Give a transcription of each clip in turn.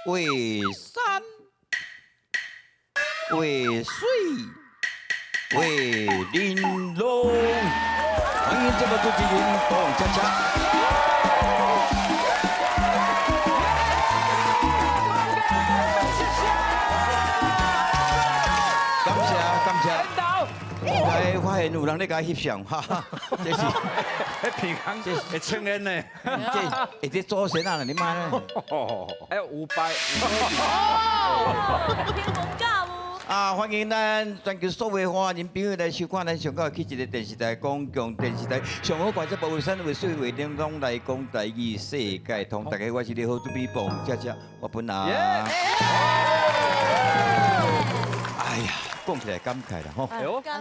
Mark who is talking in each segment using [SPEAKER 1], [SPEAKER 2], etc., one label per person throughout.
[SPEAKER 1] 为山，为水，为玲珑。欢迎这么多的运动恰恰。感谢感谢。来发现有人咧甲翕相，哈哈，这是
[SPEAKER 2] 平衡会称恩呢。
[SPEAKER 1] 这做神啊，你妈呢？
[SPEAKER 2] 还有500。
[SPEAKER 3] 听闻教无？
[SPEAKER 1] 啊，欢迎咱全球所有华人朋友来收看咱上高去一个电视台公共电视台，上好关注保卫山为水为玲珑来讲台语世界通。大家我是你好主编彭佳佳，我本来。哎呀，讲起来感慨啦吼。咱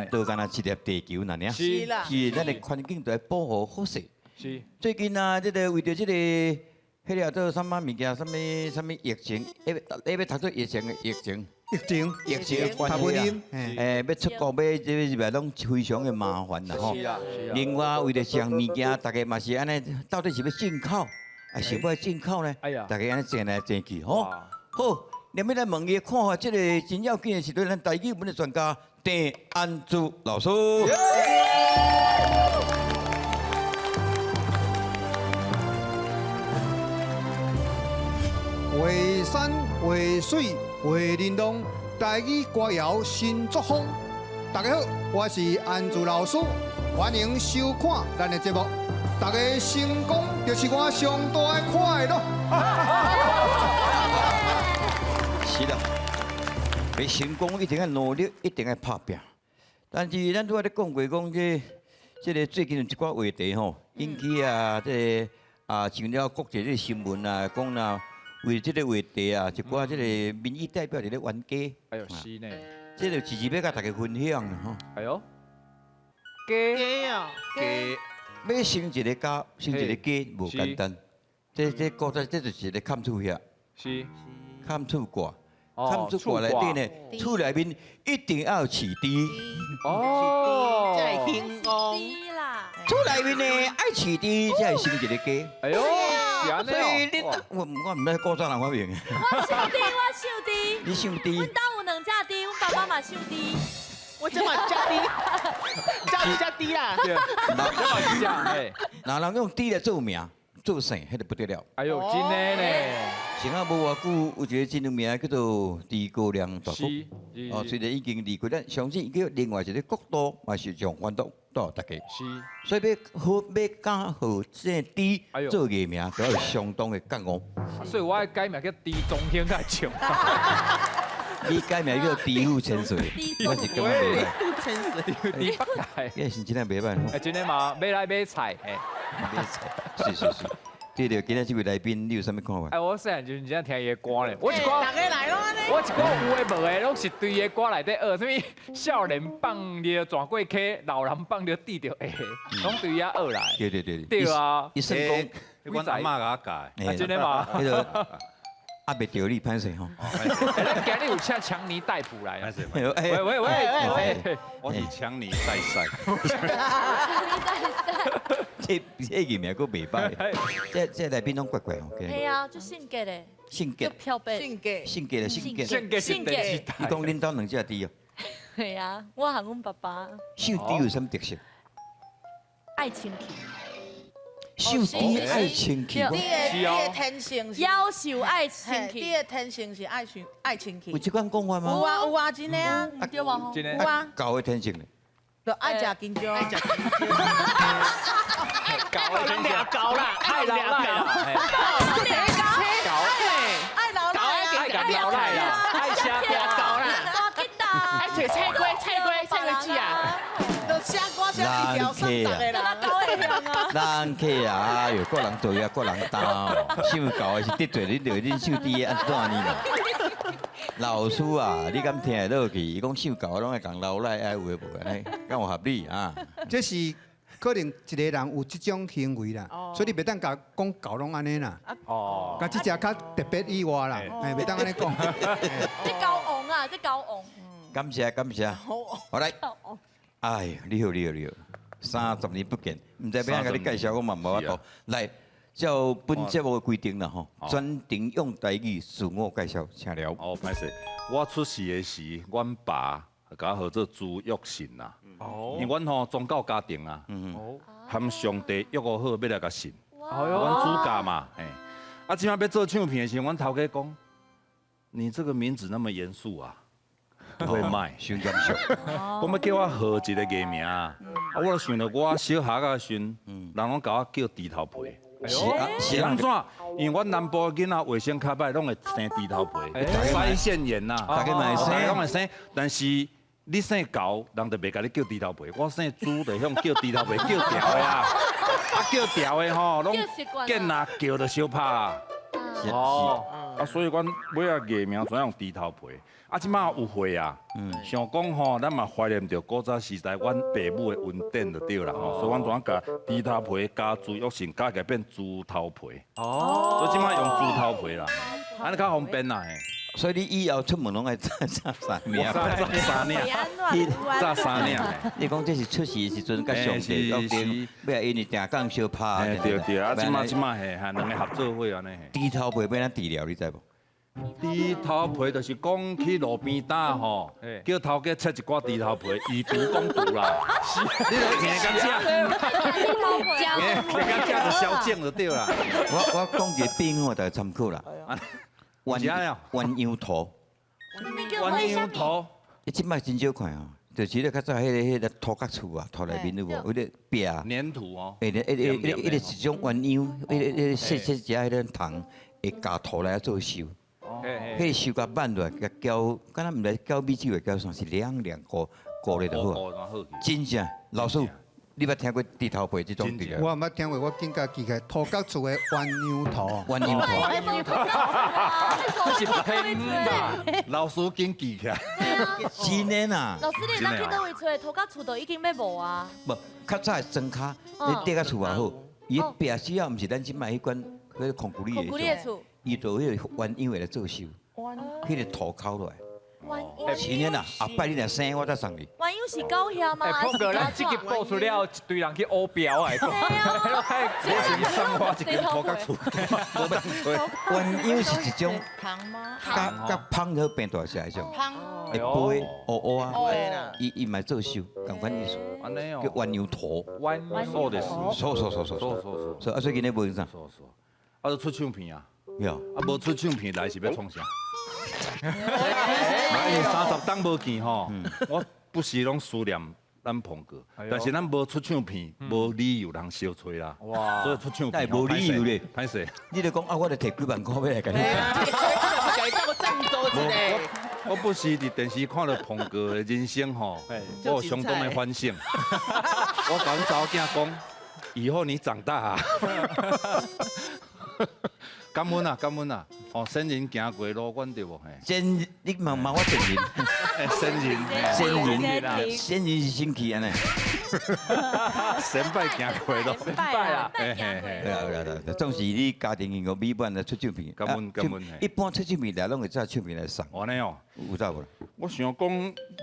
[SPEAKER 1] 都干那一粒地球呐，尔。
[SPEAKER 2] 是
[SPEAKER 4] 啦
[SPEAKER 1] 是咱的环境都要保护好势。
[SPEAKER 2] 是。
[SPEAKER 1] 最近啊，这个为着这个，迄个做什么物件，什么疫情，要读做疫情的疫情的关系啊，要出国买这个入来拢非常的麻烦啦吼。
[SPEAKER 2] 是啊是啊。
[SPEAKER 1] 另外为着上物件，大家嘛是安尼，到底是要进口，还是要进口呢？
[SPEAKER 2] 哎呀
[SPEAKER 1] 大家安尼争来争去吼。
[SPEAKER 2] 哇
[SPEAKER 1] 好，你们来问伊看法，这个真要紧的是对咱台语文的专家郑安珠老师。
[SPEAKER 5] 为山为水为玲珑，台语歌谣新作风。大家好，我是安珠老师，欢迎收看咱的节目。大家成功就是我上大的快乐。
[SPEAKER 1] 是啦，要成功一定要努力，一定要拍拼。但是咱拄仔咧讲过，讲这个最近有一寡话题吼，引起啊，这个上了国际这个新闻啊，讲啦。为这个话题啊，一寡这个民意代表伫咧冤家，
[SPEAKER 2] 哎呦是呢。
[SPEAKER 1] 这就直接要甲大家分享啦吼。
[SPEAKER 2] 哎呦。
[SPEAKER 4] 鸡哦，
[SPEAKER 1] 鸡要生一个家，生一个鸡无简单。这古早这就是一个砍厝遐，
[SPEAKER 2] 是。
[SPEAKER 1] 砍厝挂，砍厝挂内底呢，厝内面一定要有饲猪。
[SPEAKER 2] 哦。
[SPEAKER 4] 在兴旺。
[SPEAKER 3] 低啦，
[SPEAKER 1] 厝内面呢爱饲猪，才会生一个鸡。
[SPEAKER 2] 哎呦。是安尼
[SPEAKER 1] 所以你
[SPEAKER 2] 哦。
[SPEAKER 1] 我唔知古早人发明的。
[SPEAKER 3] 我收低，我收低。
[SPEAKER 1] 你想猪？
[SPEAKER 3] 阮兜有2只猪，阮爸爸嘛收猪。
[SPEAKER 4] 我这嘛加低，加低啦。
[SPEAKER 2] 对。这嘛是这样哎。
[SPEAKER 1] 那人用猪来做名做姓，迄就不得了。
[SPEAKER 2] 哎呦，真的呢。
[SPEAKER 1] 前啊无偌久，有一个真有名叫做李高亮大哥。
[SPEAKER 2] 是。
[SPEAKER 1] 哦，虽然已经离开，咱相信伊叫另外一个角度，嘛是上欢度到大家。
[SPEAKER 2] 是。
[SPEAKER 1] 所以要敢好这猪做艺名，都要相当的觉悟。
[SPEAKER 2] 所以我爱改名叫猪中兴较像。
[SPEAKER 1] 你改名叫猪富千岁，我是感觉袂歹。
[SPEAKER 4] 真是。
[SPEAKER 2] 猪北界。
[SPEAKER 1] 你是真正袂歹。
[SPEAKER 2] 哎，真的嘛，买来买菜哎。
[SPEAKER 1] 是。对了，今日这位来宾，你有啥物看法？
[SPEAKER 2] 哎，我细汉就是真正听伊的歌咧，我一
[SPEAKER 4] 大
[SPEAKER 2] 歌。
[SPEAKER 4] 家来咯呢。
[SPEAKER 2] 我一个有的无的，拢是对伊的歌内底学，什么少年放着转过溪，老人放着地着下，拢对伊学来。
[SPEAKER 1] 对。
[SPEAKER 2] 对啊，
[SPEAKER 1] 一生功，
[SPEAKER 2] 你阮阿嬷甲我教，真的嘛？
[SPEAKER 1] 迄个阿袂着你歹势吼。
[SPEAKER 2] 咱今日有请强尼戴普来啊！喂，
[SPEAKER 6] 我是强尼戴赛，
[SPEAKER 1] 这个名佫袂歹，这来宾拢怪怪吼。
[SPEAKER 3] 系啊，就性格咧，
[SPEAKER 1] 性格
[SPEAKER 3] 就，漂白。
[SPEAKER 4] 性格。
[SPEAKER 1] 性格。
[SPEAKER 2] 性格是第一
[SPEAKER 1] 你
[SPEAKER 2] 代。
[SPEAKER 1] 讲恁兜2只猪哦，
[SPEAKER 3] 系啊，我和阮爸爸
[SPEAKER 1] 秀猪有什么特色？
[SPEAKER 3] 爱清气，
[SPEAKER 1] 秀猪爱清气，
[SPEAKER 4] 你的天性是，
[SPEAKER 3] 夭寿爱清
[SPEAKER 4] 嘿，你
[SPEAKER 3] 气，
[SPEAKER 4] 的天性是爱清气
[SPEAKER 1] 有。这款讲法
[SPEAKER 4] 有
[SPEAKER 1] 吗？
[SPEAKER 4] 啊有啊，真的啊，
[SPEAKER 3] 对吧？吼，
[SPEAKER 2] 真的
[SPEAKER 4] 有啊，
[SPEAKER 1] 狗的天性咧，
[SPEAKER 4] 就爱食金蕉，爱食金蕉。
[SPEAKER 2] 搞人俩
[SPEAKER 4] 搞啦，
[SPEAKER 2] 太老赖了，
[SPEAKER 4] 爱老赖
[SPEAKER 2] 爱甲老赖啦，爱瞎
[SPEAKER 4] 搞啦，
[SPEAKER 3] 大吉大，
[SPEAKER 4] 爱食菜龟子啊，就写歌写一条上十个啦。
[SPEAKER 3] 高会响啊！
[SPEAKER 1] 人客啊，哎呦，各人对啊，各人担。秀狗的是得罪恁，对恁秀猪的安怎呢啦？老师啊，你敢听得落去？伊讲秀狗拢爱讲老赖爱有诶无安尼，敢有合理啊？
[SPEAKER 5] 这是可能一个人有这种行为啦，所以你袂当甲讲狗拢安尼啦。
[SPEAKER 2] 哦，
[SPEAKER 5] 甲这只较特别以外啦，哎，袂当安尼讲。
[SPEAKER 3] 这高昂啊，这高昂。
[SPEAKER 1] 感谢。好来，哎，你好。30年不见，唔知要安甲你介绍，我嘛无法度。来，照本节目的规定啦吼，专程用台语自我介绍，请了。
[SPEAKER 6] 哦，歹势，我出世的时，阮爸甲我号做朱玉信啦。
[SPEAKER 2] 哦
[SPEAKER 6] 因为阮吼宗教家庭啊，
[SPEAKER 2] 哦，
[SPEAKER 6] 含上帝约好要来甲信，
[SPEAKER 2] 哎
[SPEAKER 6] 阮主家嘛，嘿。啊，即摆要做唱片的时候，阮头家讲，你这个名字那么严肃啊，不会卖。
[SPEAKER 1] 伤严肃。
[SPEAKER 6] 讲要叫我号一个艺名啊，我就想到我小学啊时阵，人拢甲我叫猪头皮。
[SPEAKER 1] 是啊，是啊
[SPEAKER 6] 是安，怎？因为阮南部的囡仔卫生较歹，拢会生猪头皮，腮腺炎呐，
[SPEAKER 1] 大家嘛会生
[SPEAKER 6] 大家拢会生。但是你生狗，人就袂甲你叫猪头皮。我生猪就向叫猪头皮，叫条的啊，叫条的吼，拢
[SPEAKER 3] 叫习惯了
[SPEAKER 6] 见啊叫就相拍啊。
[SPEAKER 1] 是
[SPEAKER 2] 哦，
[SPEAKER 6] 啊，所以阮尾仔艺名全用猪头皮。啊，即马有会啊，想讲吼，咱嘛怀念着古早时代阮爸母的恩典就对啦吼，所以阮怎甲猪头皮加猪肉馅加起来变猪头皮。所以即马用猪头皮啦，安尼较方便啦嘿。
[SPEAKER 1] 所以你以后出门拢爱炸三名。
[SPEAKER 6] 三领，炸三领嘿。
[SPEAKER 1] 你讲这是出事的时阵，甲上帝约定，要因为定讲相拍。
[SPEAKER 6] 哎，对对，啊，即马嘿，哈，两个合作伙安尼嘿。
[SPEAKER 1] 猪头皮要咱治疗，你知无？
[SPEAKER 6] 猪头皮就是讲去路边摊吼，叫头家切一寡猪头皮，以毒攻毒啦。你就硬敢食，硬敢食就消肿就对啦。
[SPEAKER 1] 我讲一个病吼，大家参考啦。
[SPEAKER 6] 有啥了？
[SPEAKER 1] 鸳鸯头，
[SPEAKER 6] 鸳鸯头，
[SPEAKER 1] 你即摆真少看哦，就是咧较早迄个土角厝啊，土内面有无？有咧壁。
[SPEAKER 6] 粘土哦。
[SPEAKER 1] 迄个是种鸳鸯，迄个细细只迄个糖会加土来做收。迄个收甲慢落来，甲搅，敢若毋知搅米酒会搅啥，是凉糊咧就好。
[SPEAKER 6] 好。
[SPEAKER 1] 真正老师，你捌听过猪头皮这种治疗？
[SPEAKER 5] 我毋捌听过，我更加记起来土角厝的鸳鸯头。
[SPEAKER 1] 鸳鸯头，
[SPEAKER 2] 这是喷吧？
[SPEAKER 6] 老师紧记起来。
[SPEAKER 1] 真的呐。
[SPEAKER 3] 老师，你咱去倒位找土角厝都已经要无啊？
[SPEAKER 1] 无，较早的砖骹，你缀较厝也好，伊个壁需要毋是咱即摆迄款迄个孔骨力
[SPEAKER 3] 孔骨力的厝，
[SPEAKER 1] 伊就迄个鸳鸯来做收，迄个土抠落来。
[SPEAKER 3] 鸳鸯
[SPEAKER 1] 真的呐，后摆你若生我再送你。
[SPEAKER 3] 鸳鸯是狗血吗？
[SPEAKER 2] 哎，碰到咱这个报出了，一堆人去欧标哎，
[SPEAKER 6] 我先送我一间土角厝，无当吹。
[SPEAKER 1] 鸳鸯是一种
[SPEAKER 4] 糖吗？
[SPEAKER 1] 甲芳好变大小迄种，
[SPEAKER 4] 糖。
[SPEAKER 1] 会飞乌啊，
[SPEAKER 4] 哦
[SPEAKER 1] 伊嘛做收，共款意思，
[SPEAKER 6] 安尼哦。
[SPEAKER 1] 叫鸳鸯头。
[SPEAKER 6] そうです。
[SPEAKER 1] 所以啊，最近咧无用啥？
[SPEAKER 6] 啊，就出唱片啊。
[SPEAKER 1] 有。
[SPEAKER 6] 啊，无出唱片来是要创啥？因为30档无见吼，我不时拢思念咱鹏哥，但是咱无出唱片，无理由人小吹啦。哇！所以出唱片
[SPEAKER 1] 无理由咧，
[SPEAKER 6] 歹势。
[SPEAKER 1] 你就讲啊，我就摕几万块要来甲你。
[SPEAKER 4] 到郑州之类。
[SPEAKER 6] 我不时伫电视看到鹏哥的人生吼，我有相当的反省。我甲阮查某囝讲，以后你长大啊。感恩啊，感恩啊！哦，先人行过路，阮对无嘿。
[SPEAKER 1] 先，你问我承认，先人是先去安尼。
[SPEAKER 6] 先拜行过路，
[SPEAKER 2] 拜啊！
[SPEAKER 6] 嘿嘿嘿。
[SPEAKER 1] 对，总是你家庭音乐美版来出唱片。
[SPEAKER 6] 感恩感恩。
[SPEAKER 1] 一般出唱片来拢会找唱片来送。
[SPEAKER 6] 安尼哦，
[SPEAKER 1] 有咋无？
[SPEAKER 6] 我想讲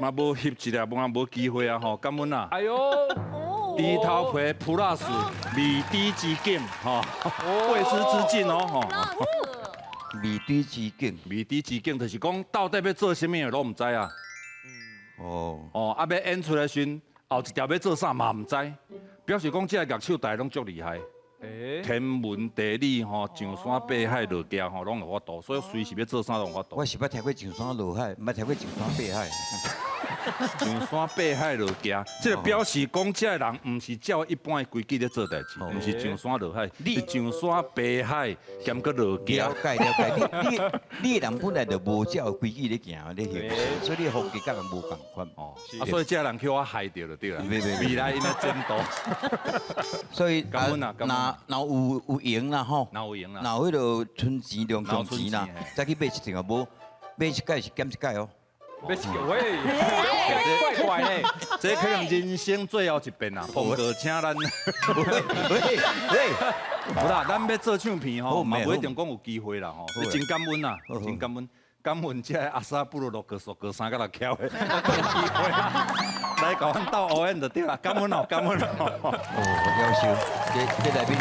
[SPEAKER 6] 嘛无翕一下，无机会啊吼，感恩啊。
[SPEAKER 2] 哎呦，
[SPEAKER 6] 猪头皮 Plus 味滴之境吼，贵师之境哦吼。
[SPEAKER 1] 味滴之境，
[SPEAKER 6] 味滴之境就是讲到底要做什么的都唔知啊。哦，啊要演出来时，后一条要做啥嘛唔知，表示讲这个乐手大拢足厉害。天文地理吼，上山下海落家吼，拢有法度，所以随时要做啥拢有法度。
[SPEAKER 1] 我是捌听过上山落海，毋捌听过上山下海。
[SPEAKER 6] 上山下海落家，这个表示讲这个人唔是照一般的规矩咧做代志，唔是上山落海，是上山下海兼个落家。
[SPEAKER 1] 了解，你的人本来就无照规矩咧行咧行，所以你的风格甲人无共款。
[SPEAKER 6] 哦，所以这个人叫我害掉就对了。未来因咧争夺。
[SPEAKER 1] 所以
[SPEAKER 6] 感恩啊，感恩。
[SPEAKER 1] 若有赢啦吼，
[SPEAKER 6] 若有赢啦，
[SPEAKER 1] 若迄落存钱两项钱啦，再去买一张啊，无买一届是减一届哦。
[SPEAKER 2] 别一个喂，怪怪嘞，
[SPEAKER 6] 这可能人生最后一遍啦。鹏哥，请咱，喂，好啦，咱要做唱片吼，嘛不一定讲有机会啦吼，你真感恩啦，真感恩，感恩这阿萨布鲁洛克索哥三个来敲的，有机会来搞阮斗欧恩就对啦，感恩哦，感恩哦。
[SPEAKER 1] 哦，夭寿，这内面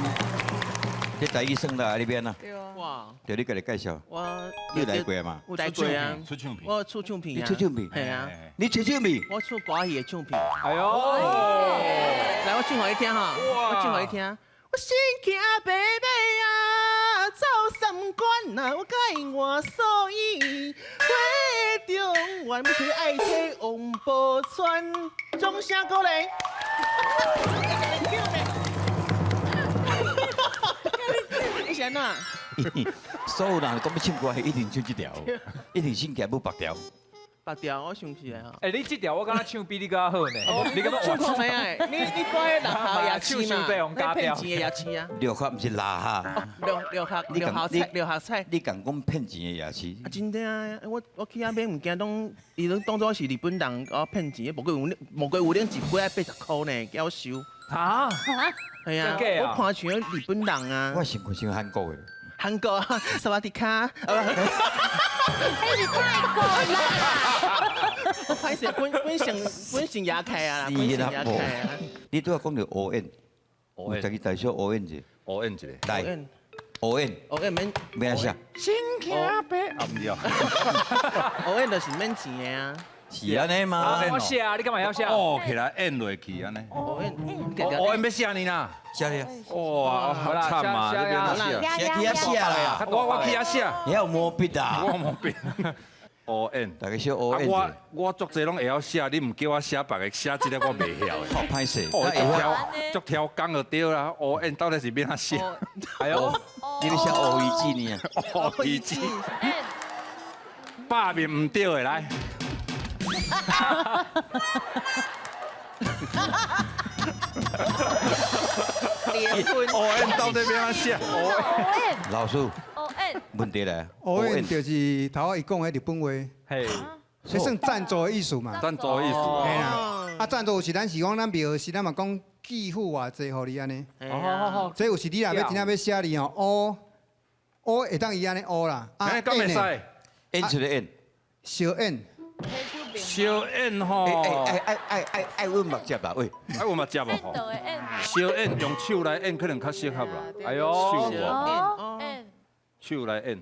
[SPEAKER 1] 这台语算到那边啊，
[SPEAKER 4] 哇，
[SPEAKER 1] 就你家己介绍，
[SPEAKER 4] 我
[SPEAKER 1] 你有来过嘛？
[SPEAKER 4] 有来过啊，
[SPEAKER 6] 出唱片，
[SPEAKER 4] 我出唱片
[SPEAKER 1] 你
[SPEAKER 4] 啊，
[SPEAKER 1] 出唱片？
[SPEAKER 4] 系啊，
[SPEAKER 1] 你出唱片？
[SPEAKER 4] 我出歌戏的唱片。
[SPEAKER 2] 哎呦，
[SPEAKER 4] 来，我唱给你听哈，我唱给你听。我心惊白马啊，走三关呐，我改我所以花中原不是爱妻王宝钏，掌声鼓励。你是安怎？
[SPEAKER 1] 所有人讲要唱歌，一定唱这条，一定心惊不白条。
[SPEAKER 4] 白调我想起来哈。
[SPEAKER 2] 哎，你这条我刚刚唱比你较好呢，你敢
[SPEAKER 4] 唱看没啊？你歌的六号夜市嘛，你骗钱的夜市啊？
[SPEAKER 1] 六合不是拉哈，
[SPEAKER 4] 六合菜。
[SPEAKER 1] 你讲讲骗钱的夜市，
[SPEAKER 4] 啊，真正啊！我去遐买物件，伊拢当作是日本人我骗钱，无过有领一杯80块呢，叫我收。
[SPEAKER 2] 啊？
[SPEAKER 4] 系啊，
[SPEAKER 2] 真假啊
[SPEAKER 4] 我看像日本人啊
[SPEAKER 1] 我，想看像韩国的，
[SPEAKER 4] 韩国啊，萨瓦迪卡，
[SPEAKER 3] 你太狗了。
[SPEAKER 4] 我歹势，本性也开啊，本性也开啊。
[SPEAKER 1] 你都要讲到乌燕，
[SPEAKER 6] 乌燕
[SPEAKER 1] 有一个大小乌燕者，
[SPEAKER 6] 乌燕一个，
[SPEAKER 1] 来乌燕，
[SPEAKER 4] 免
[SPEAKER 1] 免写，
[SPEAKER 6] 心惊白啊，唔对，
[SPEAKER 4] 乌燕就是免钱的啊。
[SPEAKER 1] 是安尼吗？
[SPEAKER 2] 啊，我写啊，你干嘛要写？
[SPEAKER 6] 哦起来演落去安尼，
[SPEAKER 4] 乌燕，
[SPEAKER 6] 乌燕要写你啦，
[SPEAKER 1] 写咧，
[SPEAKER 6] 哇，好惨嘛，这边哪写？
[SPEAKER 1] 写去遐写啦，
[SPEAKER 6] 我去遐写，
[SPEAKER 1] 你还有毛笔啊？
[SPEAKER 6] 我冇变。乌燕，
[SPEAKER 1] 大家小乌燕
[SPEAKER 6] 我
[SPEAKER 1] 者，
[SPEAKER 6] 我足济拢会晓写，你唔叫我写别个写，这个我袂晓的。
[SPEAKER 1] 好歹势，
[SPEAKER 6] 哦，
[SPEAKER 1] 那会晓，
[SPEAKER 6] 足挑工就对啦。乌燕到底是变哪写？
[SPEAKER 2] 哎呦，
[SPEAKER 1] 你咧写乌鱼子呢？
[SPEAKER 6] 乌鱼子，八面唔对的来。乌燕到底变哪写？
[SPEAKER 1] 老师，
[SPEAKER 3] 哦哎，
[SPEAKER 1] 问题来，
[SPEAKER 5] 乌燕就是头仔伊讲的日本话，
[SPEAKER 2] 嘿，
[SPEAKER 5] 这算赞助的意思嘛？
[SPEAKER 6] 咱做意思。
[SPEAKER 5] 嘿啦，啊赞助有时咱是讲咱庙是咱嘛讲寄付偌济互你安尼，
[SPEAKER 2] 哦，
[SPEAKER 5] 这有时你若要真正要写你吼，乌会当伊安尼乌啦，
[SPEAKER 6] 哎，敢袂使？
[SPEAKER 1] 演出的演，
[SPEAKER 5] 小燕，
[SPEAKER 6] 小燕吼，
[SPEAKER 1] 爱问目接啦，喂，
[SPEAKER 6] 哎，我嘛接无吼。
[SPEAKER 3] 的哎，
[SPEAKER 6] 小燕用手来演可能较适合啦，
[SPEAKER 2] 哎呦，
[SPEAKER 6] 手
[SPEAKER 3] 哦哎，
[SPEAKER 6] 手来演。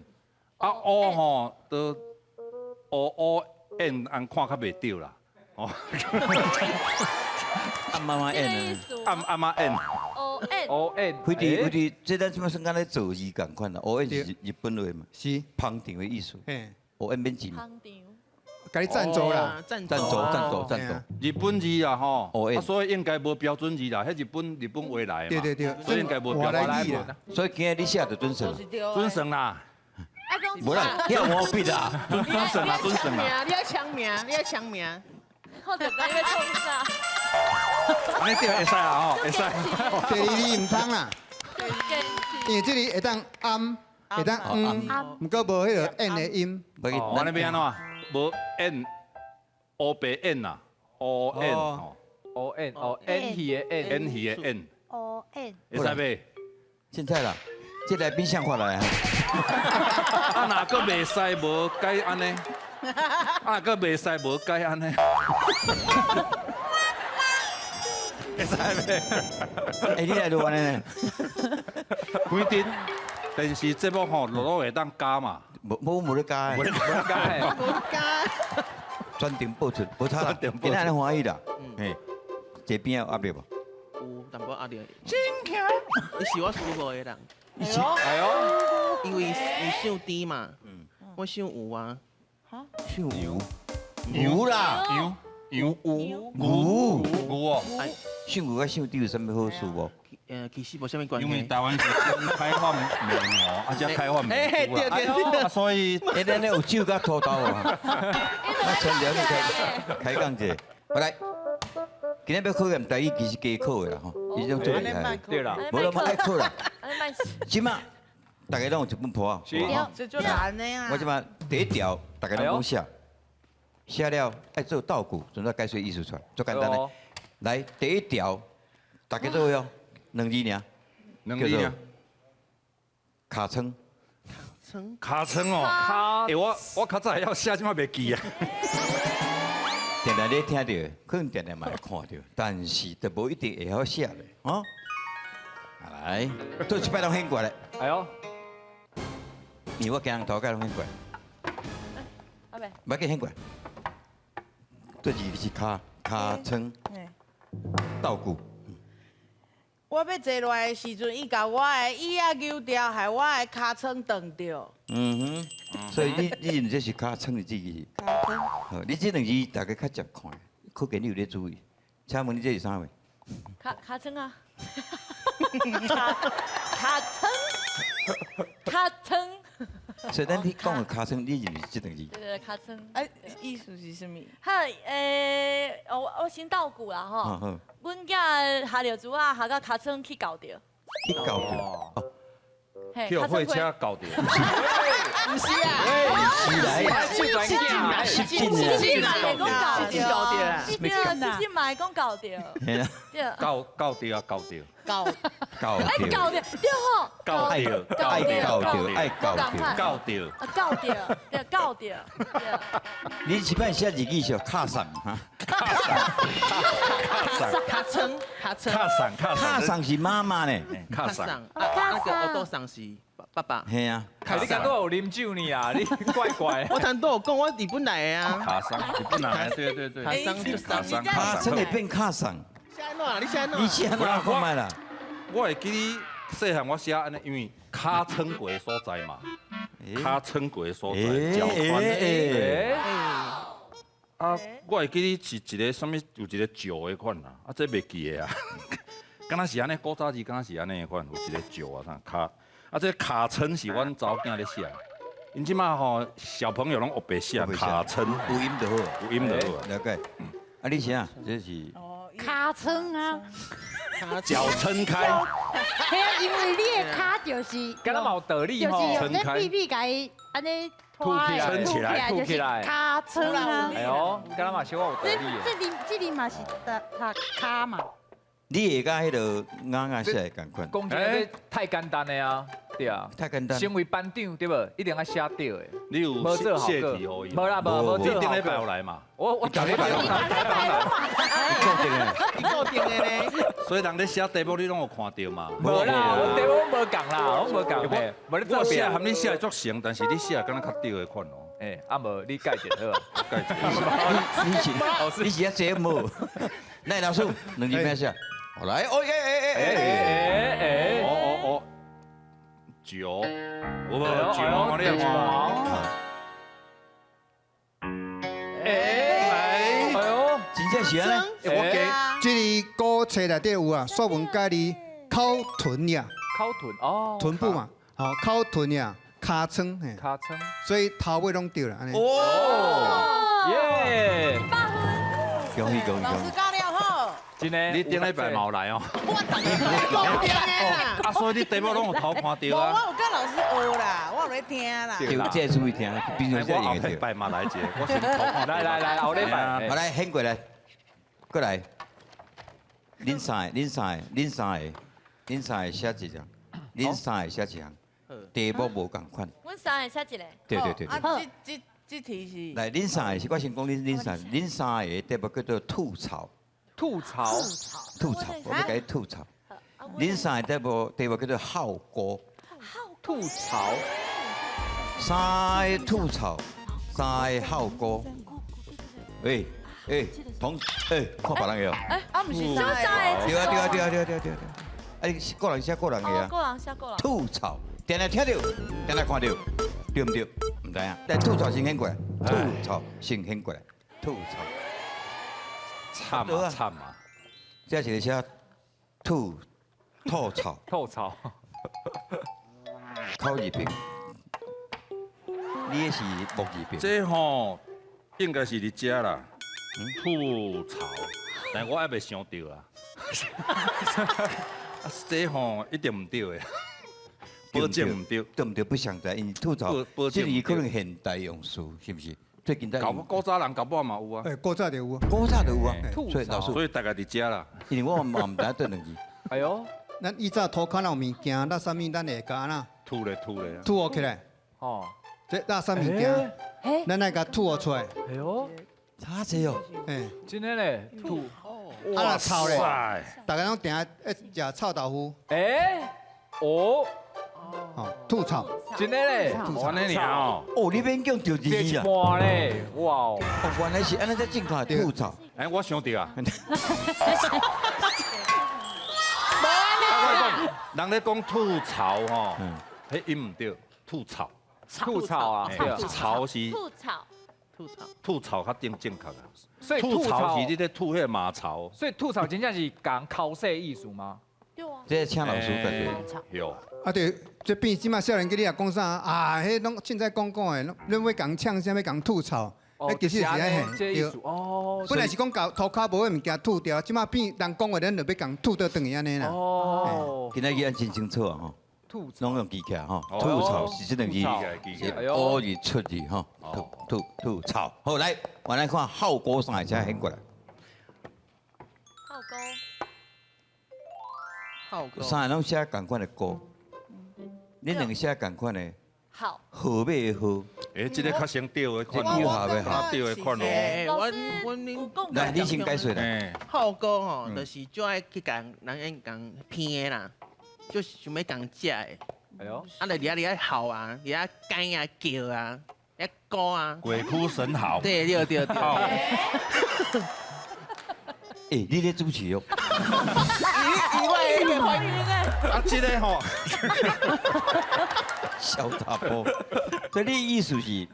[SPEAKER 6] 啊乌吼，都乌燕人看较袂着啦。哦，
[SPEAKER 1] 按妈妈演啊，
[SPEAKER 6] 暗妈演。
[SPEAKER 3] 哦哎，
[SPEAKER 2] 哦哎，
[SPEAKER 1] 佢哋，这咱即马算敢咧做字共款啦，乌燕是日本话嘛，
[SPEAKER 5] 是，
[SPEAKER 1] 捧场的意思，
[SPEAKER 5] 嘿，
[SPEAKER 1] 乌燕免钱，
[SPEAKER 3] 汤场，
[SPEAKER 5] 甲你赞助啦，
[SPEAKER 4] 赞
[SPEAKER 1] 赞助赞助，
[SPEAKER 6] 日本字啦吼，
[SPEAKER 1] 乌燕
[SPEAKER 6] 所以应该无标准字啦，迄日本话来的嘛，
[SPEAKER 5] 对，
[SPEAKER 6] 所以应该无
[SPEAKER 5] 我
[SPEAKER 6] 标准字
[SPEAKER 5] 来语啦，
[SPEAKER 1] 所以今日你写就准成，
[SPEAKER 6] 准成啦，
[SPEAKER 3] 爱讲
[SPEAKER 1] 无啦，你有毛笔啦，
[SPEAKER 6] 准成啦，准成啦，
[SPEAKER 4] 你要抢名，你要抢名。
[SPEAKER 3] 我就讲要冲啥，
[SPEAKER 6] 安尼对会使啦吼，会使。
[SPEAKER 5] 第二字唔通啦，
[SPEAKER 3] 更
[SPEAKER 5] 因为这里会当暗，会当毋过无迄个燕的音，
[SPEAKER 1] 不要
[SPEAKER 6] 我那边安怎？无演乌白演啦，乌演吼，
[SPEAKER 2] 哦哎哦，N 戏的 N，
[SPEAKER 6] 演戏的演，
[SPEAKER 3] 哦哎，
[SPEAKER 6] 会使袂？
[SPEAKER 1] 现在啦，这来宾像话来啊，
[SPEAKER 6] 啊，哪个袂使无改安尼？啊，个袂使无改安尼？会使袂？
[SPEAKER 1] 哎，你来录完呢？
[SPEAKER 6] 规定电视节目吼，落会当加嘛？
[SPEAKER 1] 无咧加，
[SPEAKER 2] 我该，
[SPEAKER 1] 专程播出，无差啦，
[SPEAKER 6] 专程播出
[SPEAKER 1] 今仔日欢喜啦，嘿，这边有压力无？
[SPEAKER 4] 有淡薄压力。真强！你是我输无的人，
[SPEAKER 2] 哎呦，
[SPEAKER 4] 因为你唱低嘛，我唱有啊。
[SPEAKER 1] 唱牛，牛啦，
[SPEAKER 6] 牛
[SPEAKER 1] 牛，
[SPEAKER 6] 牛哦，
[SPEAKER 1] 唱牛甲唱猪有啥物好处无？
[SPEAKER 4] 其实无啥物关
[SPEAKER 6] 因为
[SPEAKER 4] 系。
[SPEAKER 6] 台湾是先开放美牛，啊，才开放美猪啦，
[SPEAKER 4] 对，
[SPEAKER 6] 所以
[SPEAKER 1] 哎，咱咧有酒甲土豆啊，那全了你开讲者，我来，今日要考验台语其实加考的啦吼，伊种最厉害，
[SPEAKER 2] 对啦，
[SPEAKER 1] 无那么爱考啦，
[SPEAKER 3] 安尼办事，
[SPEAKER 1] 即马大家拢有一本谱啊，
[SPEAKER 2] 是
[SPEAKER 1] 有无
[SPEAKER 4] 这就难的啊
[SPEAKER 1] 我即马第一条大家拢讲写，写了爱做稻谷，准备解说意思出来，足简单的。来第一条，大家做哦，两字尔，
[SPEAKER 6] 两字呢，
[SPEAKER 1] 卡称，
[SPEAKER 6] 卡称哦，
[SPEAKER 2] 卡
[SPEAKER 6] 哎我较早会晓写，即马袂记啊。
[SPEAKER 1] 定定咧听到，可能定定嘛会看到，但是都无一定会晓写咧，哦。来，做一摆拢很过来，
[SPEAKER 2] 哎呦，
[SPEAKER 1] 因为我今日头家拢很过来，
[SPEAKER 3] 阿伯，
[SPEAKER 1] 不要紧很过来。这字是卡称
[SPEAKER 7] 嘿
[SPEAKER 1] 稻谷，
[SPEAKER 7] 我要坐落来的时阵，伊甲我的椅仔扭掉，害我的尻川断掉。
[SPEAKER 1] 嗯哼，所以你认这是卡称的字是。
[SPEAKER 7] 尻川，
[SPEAKER 1] 好，你这两字大家较常看，可见你有咧注意。请问你这是啥话？
[SPEAKER 3] 卡称啊，卡称，
[SPEAKER 1] 所以咱你讲的卡称，你认为是这两字？
[SPEAKER 3] 对，卡称。
[SPEAKER 7] 哎，意思是什么？
[SPEAKER 3] 嗨，我先稻谷啦吼。
[SPEAKER 1] 好，
[SPEAKER 3] 阮囝下着猪啊，下到卡称去搞着。
[SPEAKER 1] 去搞掉。
[SPEAKER 3] 嘿，
[SPEAKER 6] 叫火
[SPEAKER 3] 卡称
[SPEAKER 6] 车搞掉。
[SPEAKER 7] 不是啊，
[SPEAKER 1] 是来，
[SPEAKER 2] 去转嫁，
[SPEAKER 1] 是进
[SPEAKER 3] 是
[SPEAKER 1] 的。
[SPEAKER 3] 进嘛会讲搞着，
[SPEAKER 4] 是进搞着
[SPEAKER 3] 是进是进嘛会讲搞着，
[SPEAKER 1] 嘿啦，
[SPEAKER 3] 对。
[SPEAKER 6] 搞掉啊，搞掉。
[SPEAKER 7] 搞
[SPEAKER 1] 搞
[SPEAKER 3] 哎，
[SPEAKER 1] 掉，
[SPEAKER 3] 搞着对吼，
[SPEAKER 6] 搞掉，
[SPEAKER 1] 爱搞掉，爱搞掉。
[SPEAKER 6] 搞掉。
[SPEAKER 3] 啊，搞着，对，搞着，对。
[SPEAKER 1] 你一摆写日语是卡上哈，
[SPEAKER 4] 卡称，
[SPEAKER 1] 卡上是妈妈呢。
[SPEAKER 6] 卡上。
[SPEAKER 4] 卡上，那个我都上是爸爸。
[SPEAKER 1] 嘿啊，
[SPEAKER 2] 你敢都有啉酒呢啊？你怪怪。
[SPEAKER 4] 我谈都有讲，我日本来的啊。
[SPEAKER 6] 卡上，日本来，对对对。
[SPEAKER 4] 卡上就上。
[SPEAKER 1] 卡真会变卡上，
[SPEAKER 4] 现在弄啊，你现在弄啊。
[SPEAKER 1] 你写哪看卖啦？
[SPEAKER 6] 我会记你细汉我写安尼，因为卡称过的所在嘛，卡称过的所在，脚宽。啊，我会记你是一个什么，有一个石的款啦，啊，这袂记的啊。敢若是安尼，古早字敢若是安尼的款，有一个石啊，啥卡，啊，这卡称是阮查某囝咧写的。因即马吼小朋友拢学白写卡称，
[SPEAKER 1] 有音就好，
[SPEAKER 6] 有音就好。
[SPEAKER 1] 了解。啊，你写这是
[SPEAKER 8] 卡称啊，
[SPEAKER 6] 脚撑开，
[SPEAKER 8] 嘿啊，因为你的卡就是
[SPEAKER 2] 敢若嘛有道理
[SPEAKER 8] 就是
[SPEAKER 2] 吼。
[SPEAKER 8] 用这臂臂甲伊安尼
[SPEAKER 2] 凸起来
[SPEAKER 6] 撑起来
[SPEAKER 8] 就是卡称啊。
[SPEAKER 2] 哎呦，敢若嘛小我有道理的。
[SPEAKER 8] 这里嘛是卡嘛，
[SPEAKER 1] 你会甲迄个啱啱写的共款，
[SPEAKER 2] 讲起来太简单的啊，对啊。
[SPEAKER 1] 太简单。
[SPEAKER 2] 身为班长对无？一定要写对的。
[SPEAKER 6] 你有
[SPEAKER 2] 无做好
[SPEAKER 6] 谢
[SPEAKER 2] 个
[SPEAKER 6] 题可以？
[SPEAKER 2] 无啦，无做好
[SPEAKER 6] 你顶礼拜有
[SPEAKER 2] 个。
[SPEAKER 6] 来嘛？
[SPEAKER 2] 我
[SPEAKER 1] 搞礼拜有
[SPEAKER 4] 固定的呢。
[SPEAKER 6] 所以人咧写题目你拢有看到嘛？
[SPEAKER 2] 无啦，我题目无共啦，我无共的，无咧做
[SPEAKER 6] 我写
[SPEAKER 2] 别。
[SPEAKER 6] 含你写的足成，但是你写的敢若较对的款哦。
[SPEAKER 2] 哎，啊无你改一好啊。
[SPEAKER 6] 改一下
[SPEAKER 1] 你是要节目，赖老师，两字咩写？好来，哦耶！
[SPEAKER 6] 哦，酒，有无酒？我你看。
[SPEAKER 2] 哎呦，
[SPEAKER 1] 真正是安尼。
[SPEAKER 6] 我给
[SPEAKER 5] 这个古册内底有啊，说文解字口臀呀，
[SPEAKER 2] 烤臀哦，
[SPEAKER 5] 臀部嘛，好口臀呀，尻川嘿，
[SPEAKER 2] 卡称。
[SPEAKER 5] 所以头尾拢对了，安尼。
[SPEAKER 1] 哦，
[SPEAKER 2] 耶！
[SPEAKER 1] 恭喜恭喜恭喜！
[SPEAKER 7] 老师教了好，
[SPEAKER 2] 真的，
[SPEAKER 6] 你顶礼拜嘛有来哦。
[SPEAKER 7] 我等固定的啦。
[SPEAKER 6] 啊，所以你题目拢有头看到
[SPEAKER 7] 无，
[SPEAKER 6] 啊。
[SPEAKER 7] 我有跟老师学啦，我有咧听啦。
[SPEAKER 1] 就这注意听，平常
[SPEAKER 6] 我
[SPEAKER 1] 这样对。
[SPEAKER 6] 后礼拜嘛来一个，我先头看。
[SPEAKER 2] 来，后礼拜。
[SPEAKER 1] 好来，掀过来，过来。恁三个写一张，恁三个写一项，题目无共款。
[SPEAKER 3] 阮三个写一个。
[SPEAKER 1] 对。
[SPEAKER 7] 啊，这题是。
[SPEAKER 1] 来，恁三个是我先讲恁三个题目叫做吐槽，
[SPEAKER 2] 吐槽。
[SPEAKER 1] 我要甲你吐槽。恁三个题目叫做好歌，
[SPEAKER 2] 吐槽。
[SPEAKER 1] 三个吐槽，三个好歌。同看别人个哦。
[SPEAKER 7] 啊，不是
[SPEAKER 3] 什么三个？
[SPEAKER 1] 对啊！啊，你个人写个人个
[SPEAKER 3] 哦，
[SPEAKER 1] 啊。
[SPEAKER 3] 个人写个人。
[SPEAKER 1] 吐槽，定定听到，定定看到，对唔对？唔知啊。但吐槽先掀过来，吐槽先掀过来，吐槽。
[SPEAKER 6] 惨嘛。
[SPEAKER 1] 这是写吐槽，
[SPEAKER 2] 吐槽。
[SPEAKER 1] 口字边，你的是木字边。
[SPEAKER 6] 这吼应该是你遮啦。吐槽，但我还未想到啊。这吼一定唔对的，保证唔对。
[SPEAKER 1] 对唔对？不想在，因为吐槽，这里可能现代用词，是不是？最近在。
[SPEAKER 6] 古早人搞不好嘛有啊。
[SPEAKER 5] 古早就有啊。
[SPEAKER 1] 古早就有啊。
[SPEAKER 2] 吐
[SPEAKER 1] 所以老师，
[SPEAKER 6] 所以大家伫遮啦。
[SPEAKER 1] 因为我嘛唔知对两字。
[SPEAKER 2] 哎呦，
[SPEAKER 5] 咱以前涂骹有物件，那啥物咱会甲那
[SPEAKER 6] 吐咧。
[SPEAKER 5] 吐起来，
[SPEAKER 2] 哦，
[SPEAKER 5] 这那啥物件，咱来甲吐出来，
[SPEAKER 2] 哎呦，
[SPEAKER 1] 差济哦。
[SPEAKER 5] 哎，
[SPEAKER 2] 真的嘞，吐。
[SPEAKER 5] 啊，臭咧，
[SPEAKER 6] 塞，
[SPEAKER 5] 大家拢定爱食臭豆腐，
[SPEAKER 2] 哎，哦，
[SPEAKER 5] 哦，吐槽。
[SPEAKER 2] 真的嘞，
[SPEAKER 6] 我那里哦，
[SPEAKER 1] 哦，你免讲着
[SPEAKER 2] 这一
[SPEAKER 1] 字啊！
[SPEAKER 2] 半嘞，哇哦，
[SPEAKER 1] 哦，原来是安尼在正确的吐槽。
[SPEAKER 6] 哎，我想到啊，人咧讲吐槽吼，迄音唔对，吐槽，
[SPEAKER 2] 吐槽啊，对啊，
[SPEAKER 6] 槽是
[SPEAKER 3] 吐槽，
[SPEAKER 6] 吐槽较正确啊，
[SPEAKER 2] 所以
[SPEAKER 6] 吐槽
[SPEAKER 2] 吐槽
[SPEAKER 6] 是你咧吐迄个马槽，
[SPEAKER 2] 所以吐槽真正是讲考试艺术吗？
[SPEAKER 3] 对啊，
[SPEAKER 1] 这请老师解决。
[SPEAKER 6] 有，
[SPEAKER 5] 啊对，这变即马少年家你也讲啥啊？迄拢凊彩讲的，拢要讲呛啥，要讲吐槽，迄其实是安嘿。
[SPEAKER 2] 这艺术哦，
[SPEAKER 5] 本来是讲搞涂骹无的物件吐掉，即马变人讲话，咱就要讲吐倒转去安尼啦。
[SPEAKER 2] 哦，
[SPEAKER 1] 今仔日按真清楚啊吼，
[SPEAKER 2] 吐槽
[SPEAKER 1] 拢用记起来吼。
[SPEAKER 6] 哦
[SPEAKER 1] 吐槽是这两字，
[SPEAKER 6] 记起来记起来
[SPEAKER 1] 是乌字出字吼。吐槽。好来，我来看浩哥上来才显过来。
[SPEAKER 3] 浩沟，
[SPEAKER 4] 浩哥，
[SPEAKER 1] 三个拢写共款的歌，恁两个写共款的
[SPEAKER 3] 好，
[SPEAKER 1] 号码的号。
[SPEAKER 6] 哎，这个较先对的款
[SPEAKER 1] 这有效的
[SPEAKER 6] 较对的款哦。
[SPEAKER 3] 老
[SPEAKER 4] 哎我
[SPEAKER 3] 师有共
[SPEAKER 1] 来，
[SPEAKER 3] 感
[SPEAKER 1] 你先解说啦。
[SPEAKER 6] 哎，
[SPEAKER 4] 浩哥吼，就是最爱去讲人演讲偏的啦，就是想要讲食的，
[SPEAKER 2] 哎呦，
[SPEAKER 4] 啊，就伫遐嚎啊，伫遐干啊叫啊，遐歌啊，
[SPEAKER 6] 鬼哭神嚎，
[SPEAKER 4] 对对对对。
[SPEAKER 6] 好，
[SPEAKER 1] 哎，你咧主持哦。
[SPEAKER 4] 意外一个
[SPEAKER 3] 欢迎哎，
[SPEAKER 6] 啊，这个吼，
[SPEAKER 1] 小杂波，所以你意思是，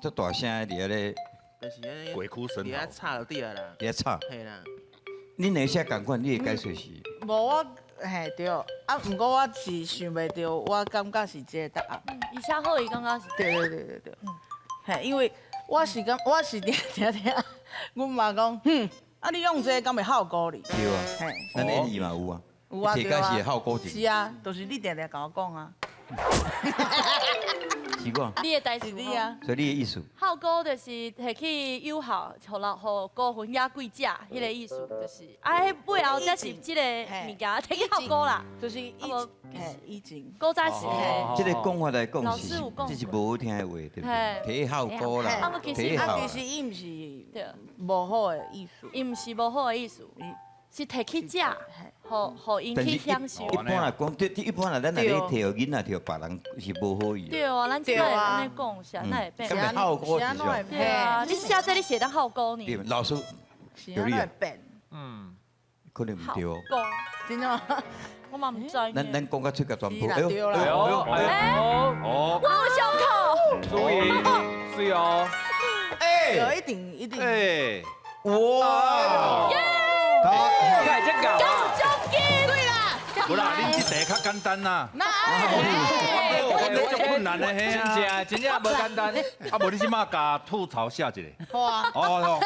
[SPEAKER 1] 这大声伫遐咧，
[SPEAKER 4] 就是安尼，
[SPEAKER 6] 鬼哭神嚎
[SPEAKER 4] 伫遐，吵就对了啦，
[SPEAKER 1] 伫遐吵。
[SPEAKER 4] 嘿啦。
[SPEAKER 1] 恁两个写共款，你的解说是？
[SPEAKER 7] 无我嘿对，啊，毋过我是想袂到，我感觉是这个答案。
[SPEAKER 3] 以下后一刚刚是
[SPEAKER 7] 对对对对对，嘿，因为我是讲，我是听，阮妈讲，啊你用这个敢袂好歌哩？
[SPEAKER 1] 对啊，
[SPEAKER 7] 嘿，
[SPEAKER 1] 咱演义嘛有啊，
[SPEAKER 7] 有啊
[SPEAKER 1] 摕解是会效果一，
[SPEAKER 7] 是啊，就是你定定甲我讲啊，
[SPEAKER 1] 是我，
[SPEAKER 3] 你的代志
[SPEAKER 7] 是你啊。
[SPEAKER 1] 所以你的意思，
[SPEAKER 3] 浩沟就是摕去友好，互高分野贵食，迄个意思就是，啊，迄背后才是即个物件摕去浩沟啦，
[SPEAKER 7] 就是以
[SPEAKER 3] 啊无
[SPEAKER 7] 嘿以前，
[SPEAKER 3] 古早是嘿，
[SPEAKER 1] 这个讲法来讲
[SPEAKER 3] 老
[SPEAKER 1] 是
[SPEAKER 3] 师有讲，
[SPEAKER 1] 这是无好听的话，对不对？
[SPEAKER 3] 嘿
[SPEAKER 1] 提效果
[SPEAKER 3] 啊
[SPEAKER 1] 啦
[SPEAKER 3] 我，其实
[SPEAKER 1] 提效
[SPEAKER 7] 啊其实伊毋是
[SPEAKER 3] 对，
[SPEAKER 7] 无好的意思，
[SPEAKER 3] 伊毋是无好的意思，是摕去食，互因去享受
[SPEAKER 1] 一。般来讲，一般来咱若咧摕互囡仔，摕别人是无好意的。
[SPEAKER 3] 对啊，咱即摆安尼讲，是安尼会变
[SPEAKER 1] 根。本效果是啊，
[SPEAKER 3] 对啊，你写这里写的浩沟
[SPEAKER 1] 对
[SPEAKER 3] 呢？
[SPEAKER 1] 老师
[SPEAKER 7] 是安尼会变，
[SPEAKER 2] 嗯，
[SPEAKER 1] 可能唔对哦。
[SPEAKER 3] 沟，
[SPEAKER 7] 真的吗？
[SPEAKER 3] 我嘛毋知呢。
[SPEAKER 1] 咱讲到出个全部，
[SPEAKER 7] 是啦对啦
[SPEAKER 2] 哎呦，哎呦，
[SPEAKER 6] 哦，
[SPEAKER 3] 我有胸口。
[SPEAKER 2] 注意，注意哦，
[SPEAKER 7] 有一定一定，
[SPEAKER 6] 哎，
[SPEAKER 1] 哇！
[SPEAKER 2] 你看这搞啊，
[SPEAKER 3] 中间。对啦。
[SPEAKER 6] 不啦，恁这题较简单啦，
[SPEAKER 7] 那
[SPEAKER 6] 我这足困难的嘿
[SPEAKER 2] 真
[SPEAKER 6] 啊，
[SPEAKER 2] 正真正无简单。
[SPEAKER 6] 啊，无你即马甲吐槽写一个，
[SPEAKER 7] 好啊，
[SPEAKER 6] 哦，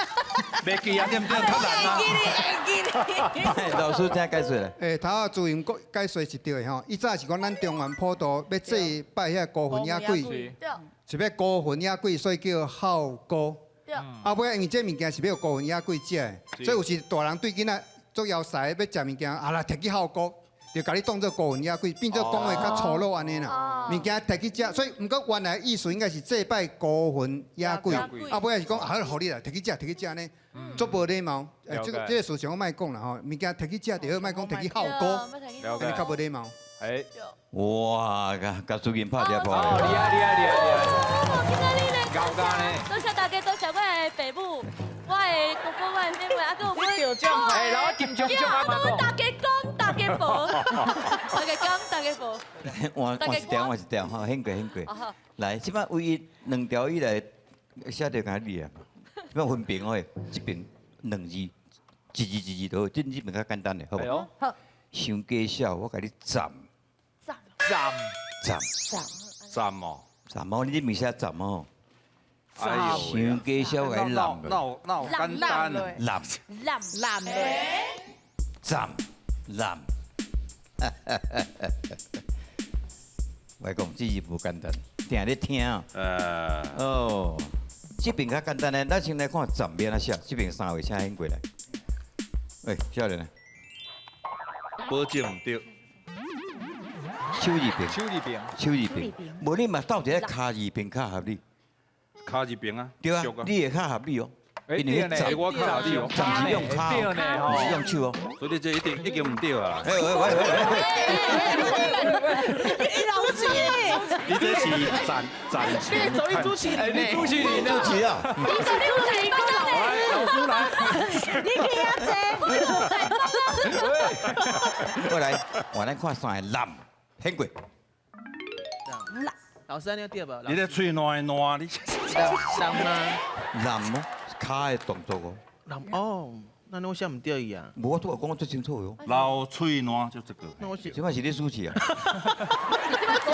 [SPEAKER 6] 袂记啊，对不对？较难啊。
[SPEAKER 1] 老师怎解说咧？
[SPEAKER 5] 诶，头仔主音解说是对的吼。伊早是讲咱中原普渡要祭拜遐孤魂野鬼，
[SPEAKER 2] 是
[SPEAKER 3] 对
[SPEAKER 5] 是要孤魂野鬼，所以叫孝孤。
[SPEAKER 3] 对，
[SPEAKER 5] 啊，尾因为这物件是要孤魂野鬼食的，所以有时大人对囡仔做枵塞要食物件，啊啦摕去孝孤，就甲你当做孤魂野鬼，变做讲话较粗鲁安尼啦。物件摕去食，所以毋过原来意思应该是祭拜孤魂野鬼，啊尾是讲啊，互你啦，摕去食，摕去食呢，足无礼貌。这个事情我莫讲啦吼，物件摕去食就好，莫讲摕去孝孤，
[SPEAKER 2] 了
[SPEAKER 5] 安尼较无礼貌。
[SPEAKER 2] 哎，
[SPEAKER 1] 哇，甲主任拍一
[SPEAKER 2] 哦，
[SPEAKER 1] 拍。
[SPEAKER 2] 厉害厉害厉害厉害，
[SPEAKER 3] 哦，今仔日咧，
[SPEAKER 2] 高干呢？
[SPEAKER 3] 多谢大家，多谢我的父母，我的哥哥，我的妹妹，啊，还有我
[SPEAKER 7] 你得奖
[SPEAKER 2] 哎，然后金钟奖啊，
[SPEAKER 3] 我大家讲，大家无，大家讲，大家无。
[SPEAKER 1] 换一条吼，很过很过。来，即摆唯一两条以来写着甲你啊，即摆分屏哦，这边两字，一字都好，这边较简单的，好
[SPEAKER 2] 哎
[SPEAKER 1] 无？
[SPEAKER 2] 呦，
[SPEAKER 1] 伤介绍，我甲你站
[SPEAKER 2] 赞，
[SPEAKER 6] 赞哦，
[SPEAKER 1] 站哦，你这面写站哦，
[SPEAKER 6] 哎呦，
[SPEAKER 1] 伤介绍我甲你揽
[SPEAKER 6] 那有简单啊，
[SPEAKER 1] 揽
[SPEAKER 3] 烂
[SPEAKER 7] 的，
[SPEAKER 1] 站揽。我讲这是无简单，定咧听啊。哦，这边较简单咧，咱先来看站面啊写，这边三位请引过来。喂，少年啊，
[SPEAKER 6] 保证唔对，
[SPEAKER 1] 手字边，
[SPEAKER 2] 手里边，
[SPEAKER 1] 手字边，无你嘛斗一个骹字边较合理，
[SPEAKER 6] 卡一边啊，
[SPEAKER 1] 对啊
[SPEAKER 6] 俗，
[SPEAKER 1] 你会较合理哦。
[SPEAKER 2] 哎
[SPEAKER 1] 因为
[SPEAKER 2] 对呢
[SPEAKER 1] 站
[SPEAKER 6] 我靠你哦
[SPEAKER 1] 站是用骹哦，
[SPEAKER 2] 对呢
[SPEAKER 1] 不是用手哦。
[SPEAKER 6] 所以你这一定唔对啊！
[SPEAKER 1] 哎喂，
[SPEAKER 7] 老师，
[SPEAKER 6] 你这是站
[SPEAKER 7] 你
[SPEAKER 6] 前
[SPEAKER 7] 走一出去
[SPEAKER 2] 哎，你出去你
[SPEAKER 1] 对不起啊，
[SPEAKER 6] 老师来，
[SPEAKER 1] 过来，我来看三个男，很贵，
[SPEAKER 4] 老师，你有对不？
[SPEAKER 6] 你的嘴烂烂，你
[SPEAKER 4] 人吗？
[SPEAKER 1] 男哦，骹的动作哦，
[SPEAKER 4] 人哦，那我想唔对伊啊。
[SPEAKER 1] 无我拄讲我最清楚哟，
[SPEAKER 6] 老嘴烂就这个。
[SPEAKER 4] 那我是
[SPEAKER 1] 即摆是你主持啊，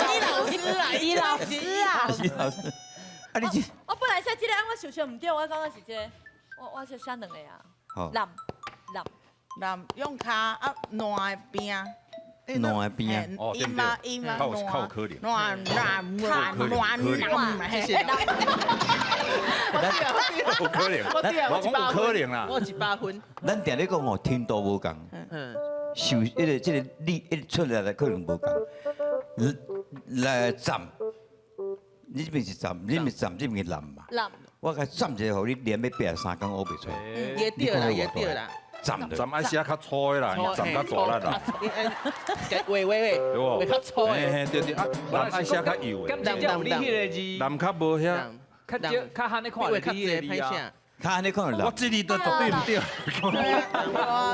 [SPEAKER 7] 你老师啊，你老师啊，
[SPEAKER 1] 是老师，啊你这
[SPEAKER 3] 我本来说这个我想象唔对，我刚刚是这个，我是想两个啊，
[SPEAKER 1] 好，
[SPEAKER 3] 男，
[SPEAKER 7] 人用骹啊烂边啊。
[SPEAKER 1] 烂的边啊
[SPEAKER 6] 哦对不
[SPEAKER 7] 音嘛
[SPEAKER 6] 对
[SPEAKER 7] 音嘛，
[SPEAKER 6] 靠靠可怜
[SPEAKER 7] 乱乱乱乱乱，
[SPEAKER 4] 谢谢。
[SPEAKER 6] 有可能，
[SPEAKER 4] 我对啊，
[SPEAKER 6] 我讲有可能啦。
[SPEAKER 4] 我100分。
[SPEAKER 1] 咱定咧讲吼，天道无共，
[SPEAKER 4] 嗯，
[SPEAKER 1] 受这个力出来的可能无共，来站，你这边是站，你们站这边是男嘛，
[SPEAKER 3] 男，
[SPEAKER 1] 我甲站一个，互你连要爬3工学袂出来，
[SPEAKER 4] 也对啦，也对啦。
[SPEAKER 1] 站的。
[SPEAKER 6] 站爱写较粗的啦，站较大力啦，
[SPEAKER 4] 喂，
[SPEAKER 6] 对不？
[SPEAKER 4] 会较粗的。
[SPEAKER 6] 嘿对对，啊，男爱写较幼的，
[SPEAKER 2] 咁真正有你迄个字，
[SPEAKER 6] 男较无遐。
[SPEAKER 2] 较少较罕你看
[SPEAKER 4] 你
[SPEAKER 2] 到
[SPEAKER 4] 会较济歹
[SPEAKER 2] 你迄个字啊。
[SPEAKER 4] 声。
[SPEAKER 1] 看你看
[SPEAKER 6] 我
[SPEAKER 1] 男，
[SPEAKER 6] 这里都绝对唔对，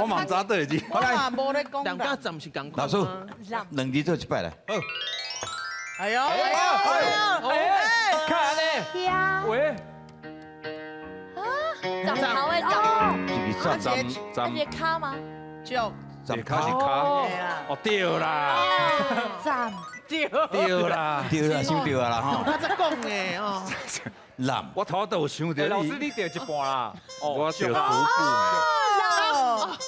[SPEAKER 6] 我嘛唔知对字。
[SPEAKER 7] 我嘛无咧讲
[SPEAKER 4] 人家
[SPEAKER 7] 人。
[SPEAKER 4] 站是共
[SPEAKER 1] 老师
[SPEAKER 4] 款吗？
[SPEAKER 3] 男，
[SPEAKER 1] 2字做一摆来。
[SPEAKER 7] 哎呦，
[SPEAKER 2] 看呢，
[SPEAKER 8] 呀，
[SPEAKER 2] 喂，
[SPEAKER 3] 长头的长，
[SPEAKER 1] 一个站，
[SPEAKER 6] 站
[SPEAKER 3] 那
[SPEAKER 6] 站
[SPEAKER 3] 些卡吗？
[SPEAKER 7] 就
[SPEAKER 1] 站
[SPEAKER 6] 卡是
[SPEAKER 1] 卡，
[SPEAKER 6] 卡，
[SPEAKER 7] 对啦，
[SPEAKER 6] 哦对啦，
[SPEAKER 8] 站，
[SPEAKER 6] 对啦，
[SPEAKER 1] 对啦，想对啊啦吼。
[SPEAKER 4] 他在讲的哦。
[SPEAKER 1] 男，
[SPEAKER 6] 我头都有想到
[SPEAKER 2] 老师
[SPEAKER 6] 你，
[SPEAKER 2] 你掉一半啦，
[SPEAKER 6] 我掉足步呢。
[SPEAKER 7] 哦，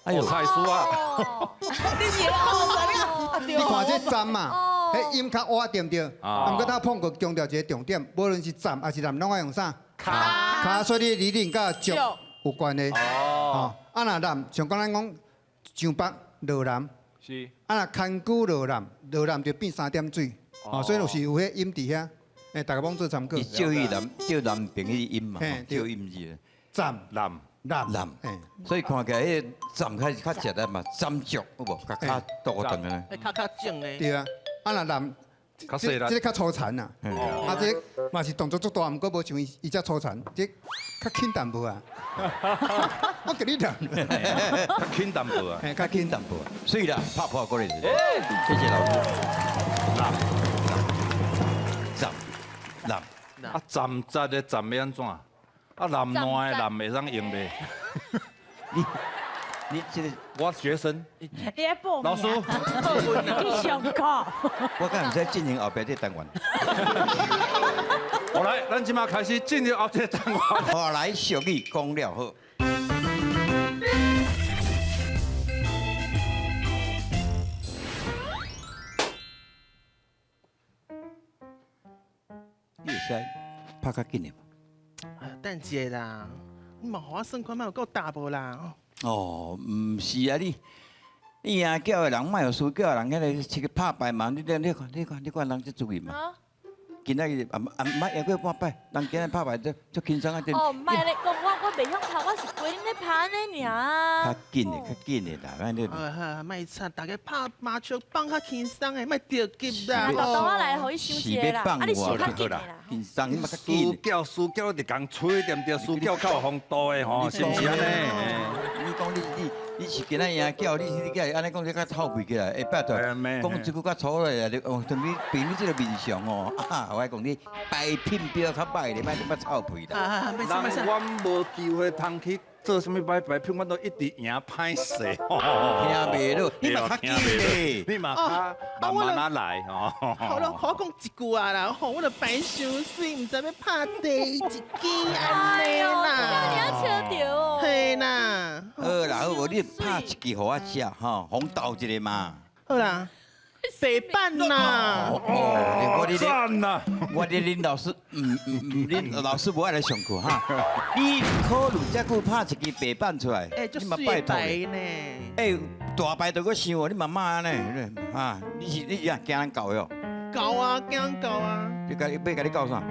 [SPEAKER 1] 哎呦，
[SPEAKER 6] 菜叔啊，
[SPEAKER 3] 哦，
[SPEAKER 7] 你是哦，
[SPEAKER 5] 你看这站嘛，
[SPEAKER 3] 哦
[SPEAKER 5] 迄音较歪对不对？啊，毋过他碰过强调一个重点，无论是站还是男，拢爱用啥？卡，所以你理甲足有关的。哦，啊若男，像讲咱讲上北落男，
[SPEAKER 2] 是，
[SPEAKER 5] 啊若牵久落男，落男就变3点水。哦，所以就是有迄音伫遐，诶，大家帮做参考
[SPEAKER 1] 伊。叫伊男朋友音嘛，
[SPEAKER 5] 嘿对
[SPEAKER 1] 叫音字。
[SPEAKER 5] 站
[SPEAKER 6] 男
[SPEAKER 5] 男，嘿，
[SPEAKER 1] 所以看起来迄站开始较直的嘛，站足有无？较卡倒转的。
[SPEAKER 4] 较正的。
[SPEAKER 5] 对啊，啊若男，
[SPEAKER 6] 较细啦
[SPEAKER 5] 这，个较粗残呐。
[SPEAKER 1] 嗯
[SPEAKER 5] 啊，这个嘛是动作足大，毋过无像伊遮粗残，这较轻淡薄啊。我给你讲，
[SPEAKER 6] 较轻淡薄啊。
[SPEAKER 1] 较轻淡薄。所以啦，拍破过来是。谢谢老师。男，
[SPEAKER 6] 啊，站直的站要安怎？啊，男烂的男袂当用呗。
[SPEAKER 1] 你这个，
[SPEAKER 6] 我学生，
[SPEAKER 8] 你在报名
[SPEAKER 6] 老师，
[SPEAKER 8] 你上课，
[SPEAKER 1] 我敢唔使进行后壁这单元。
[SPEAKER 6] 好来，咱即马开始进入后这个单元。
[SPEAKER 1] 后来俗语讲了好。你会使拍较紧的嘛？
[SPEAKER 4] 哎呀，等一下啦，你嘛互我算看，莫有够大无啦。
[SPEAKER 1] 哦，唔是啊，你赢叫的人，莫有输叫的人，迄个一个拍牌嘛，你看人这注意嘛。
[SPEAKER 3] 啊，
[SPEAKER 1] 今仔日捌赢过半摆，人今日拍牌足轻松啊，点。
[SPEAKER 3] 哦，唔系你讲我袂晓拍，我是规恁咧拍安尼尔
[SPEAKER 1] 较。紧的啦，咱你
[SPEAKER 4] 莫吵，大家拍麻将放较轻松的，莫着急啦。
[SPEAKER 3] 啊，豆豆我来，互伊休息啦。啊，你是较紧的啦。
[SPEAKER 1] 轻松，你嘛较
[SPEAKER 6] 输
[SPEAKER 1] 紧。
[SPEAKER 6] 叫你共吹对不对？输叫较有风度的吼，是不是安尼？
[SPEAKER 1] 你讲你是今仔赢叫你叫安尼讲你较臭屁起来，哎拜托，讲即句较粗来你哦，同你凭你这个面相哦，我讲你白品标较歹咧，莫你臭屁啦。
[SPEAKER 4] 莫
[SPEAKER 6] 人阮无机会通去做什么摆票，阮都一直赢歹势。
[SPEAKER 1] 听袂落，你嘛较紧咧。
[SPEAKER 6] 你嘛较慢慢啊来吼。
[SPEAKER 4] 好了，好讲一句啊啦，吼，我著白伤水，毋知要拍第一支安尼
[SPEAKER 3] 你
[SPEAKER 4] 啦。
[SPEAKER 3] 要笑着哦。
[SPEAKER 4] 嘿啦，
[SPEAKER 1] 好啦，好无你拍一支互我食吼，红豆一个嘛。
[SPEAKER 4] 好啦，白板啦。
[SPEAKER 1] 我哩
[SPEAKER 6] 赞呐！
[SPEAKER 1] 我哩恁老师，恁老师无爱来上课哈。你考虑遮久拍一支白板出来，
[SPEAKER 4] 哎，就
[SPEAKER 1] 你嘛
[SPEAKER 4] 水白
[SPEAKER 1] 拜托咧。
[SPEAKER 4] 呢。
[SPEAKER 1] 哎，大牌都搁想哦，你妈妈呢？啊，你也惊人教哟？
[SPEAKER 4] 搞啊，惊搞啊！
[SPEAKER 1] 你甲你要甲你教啥？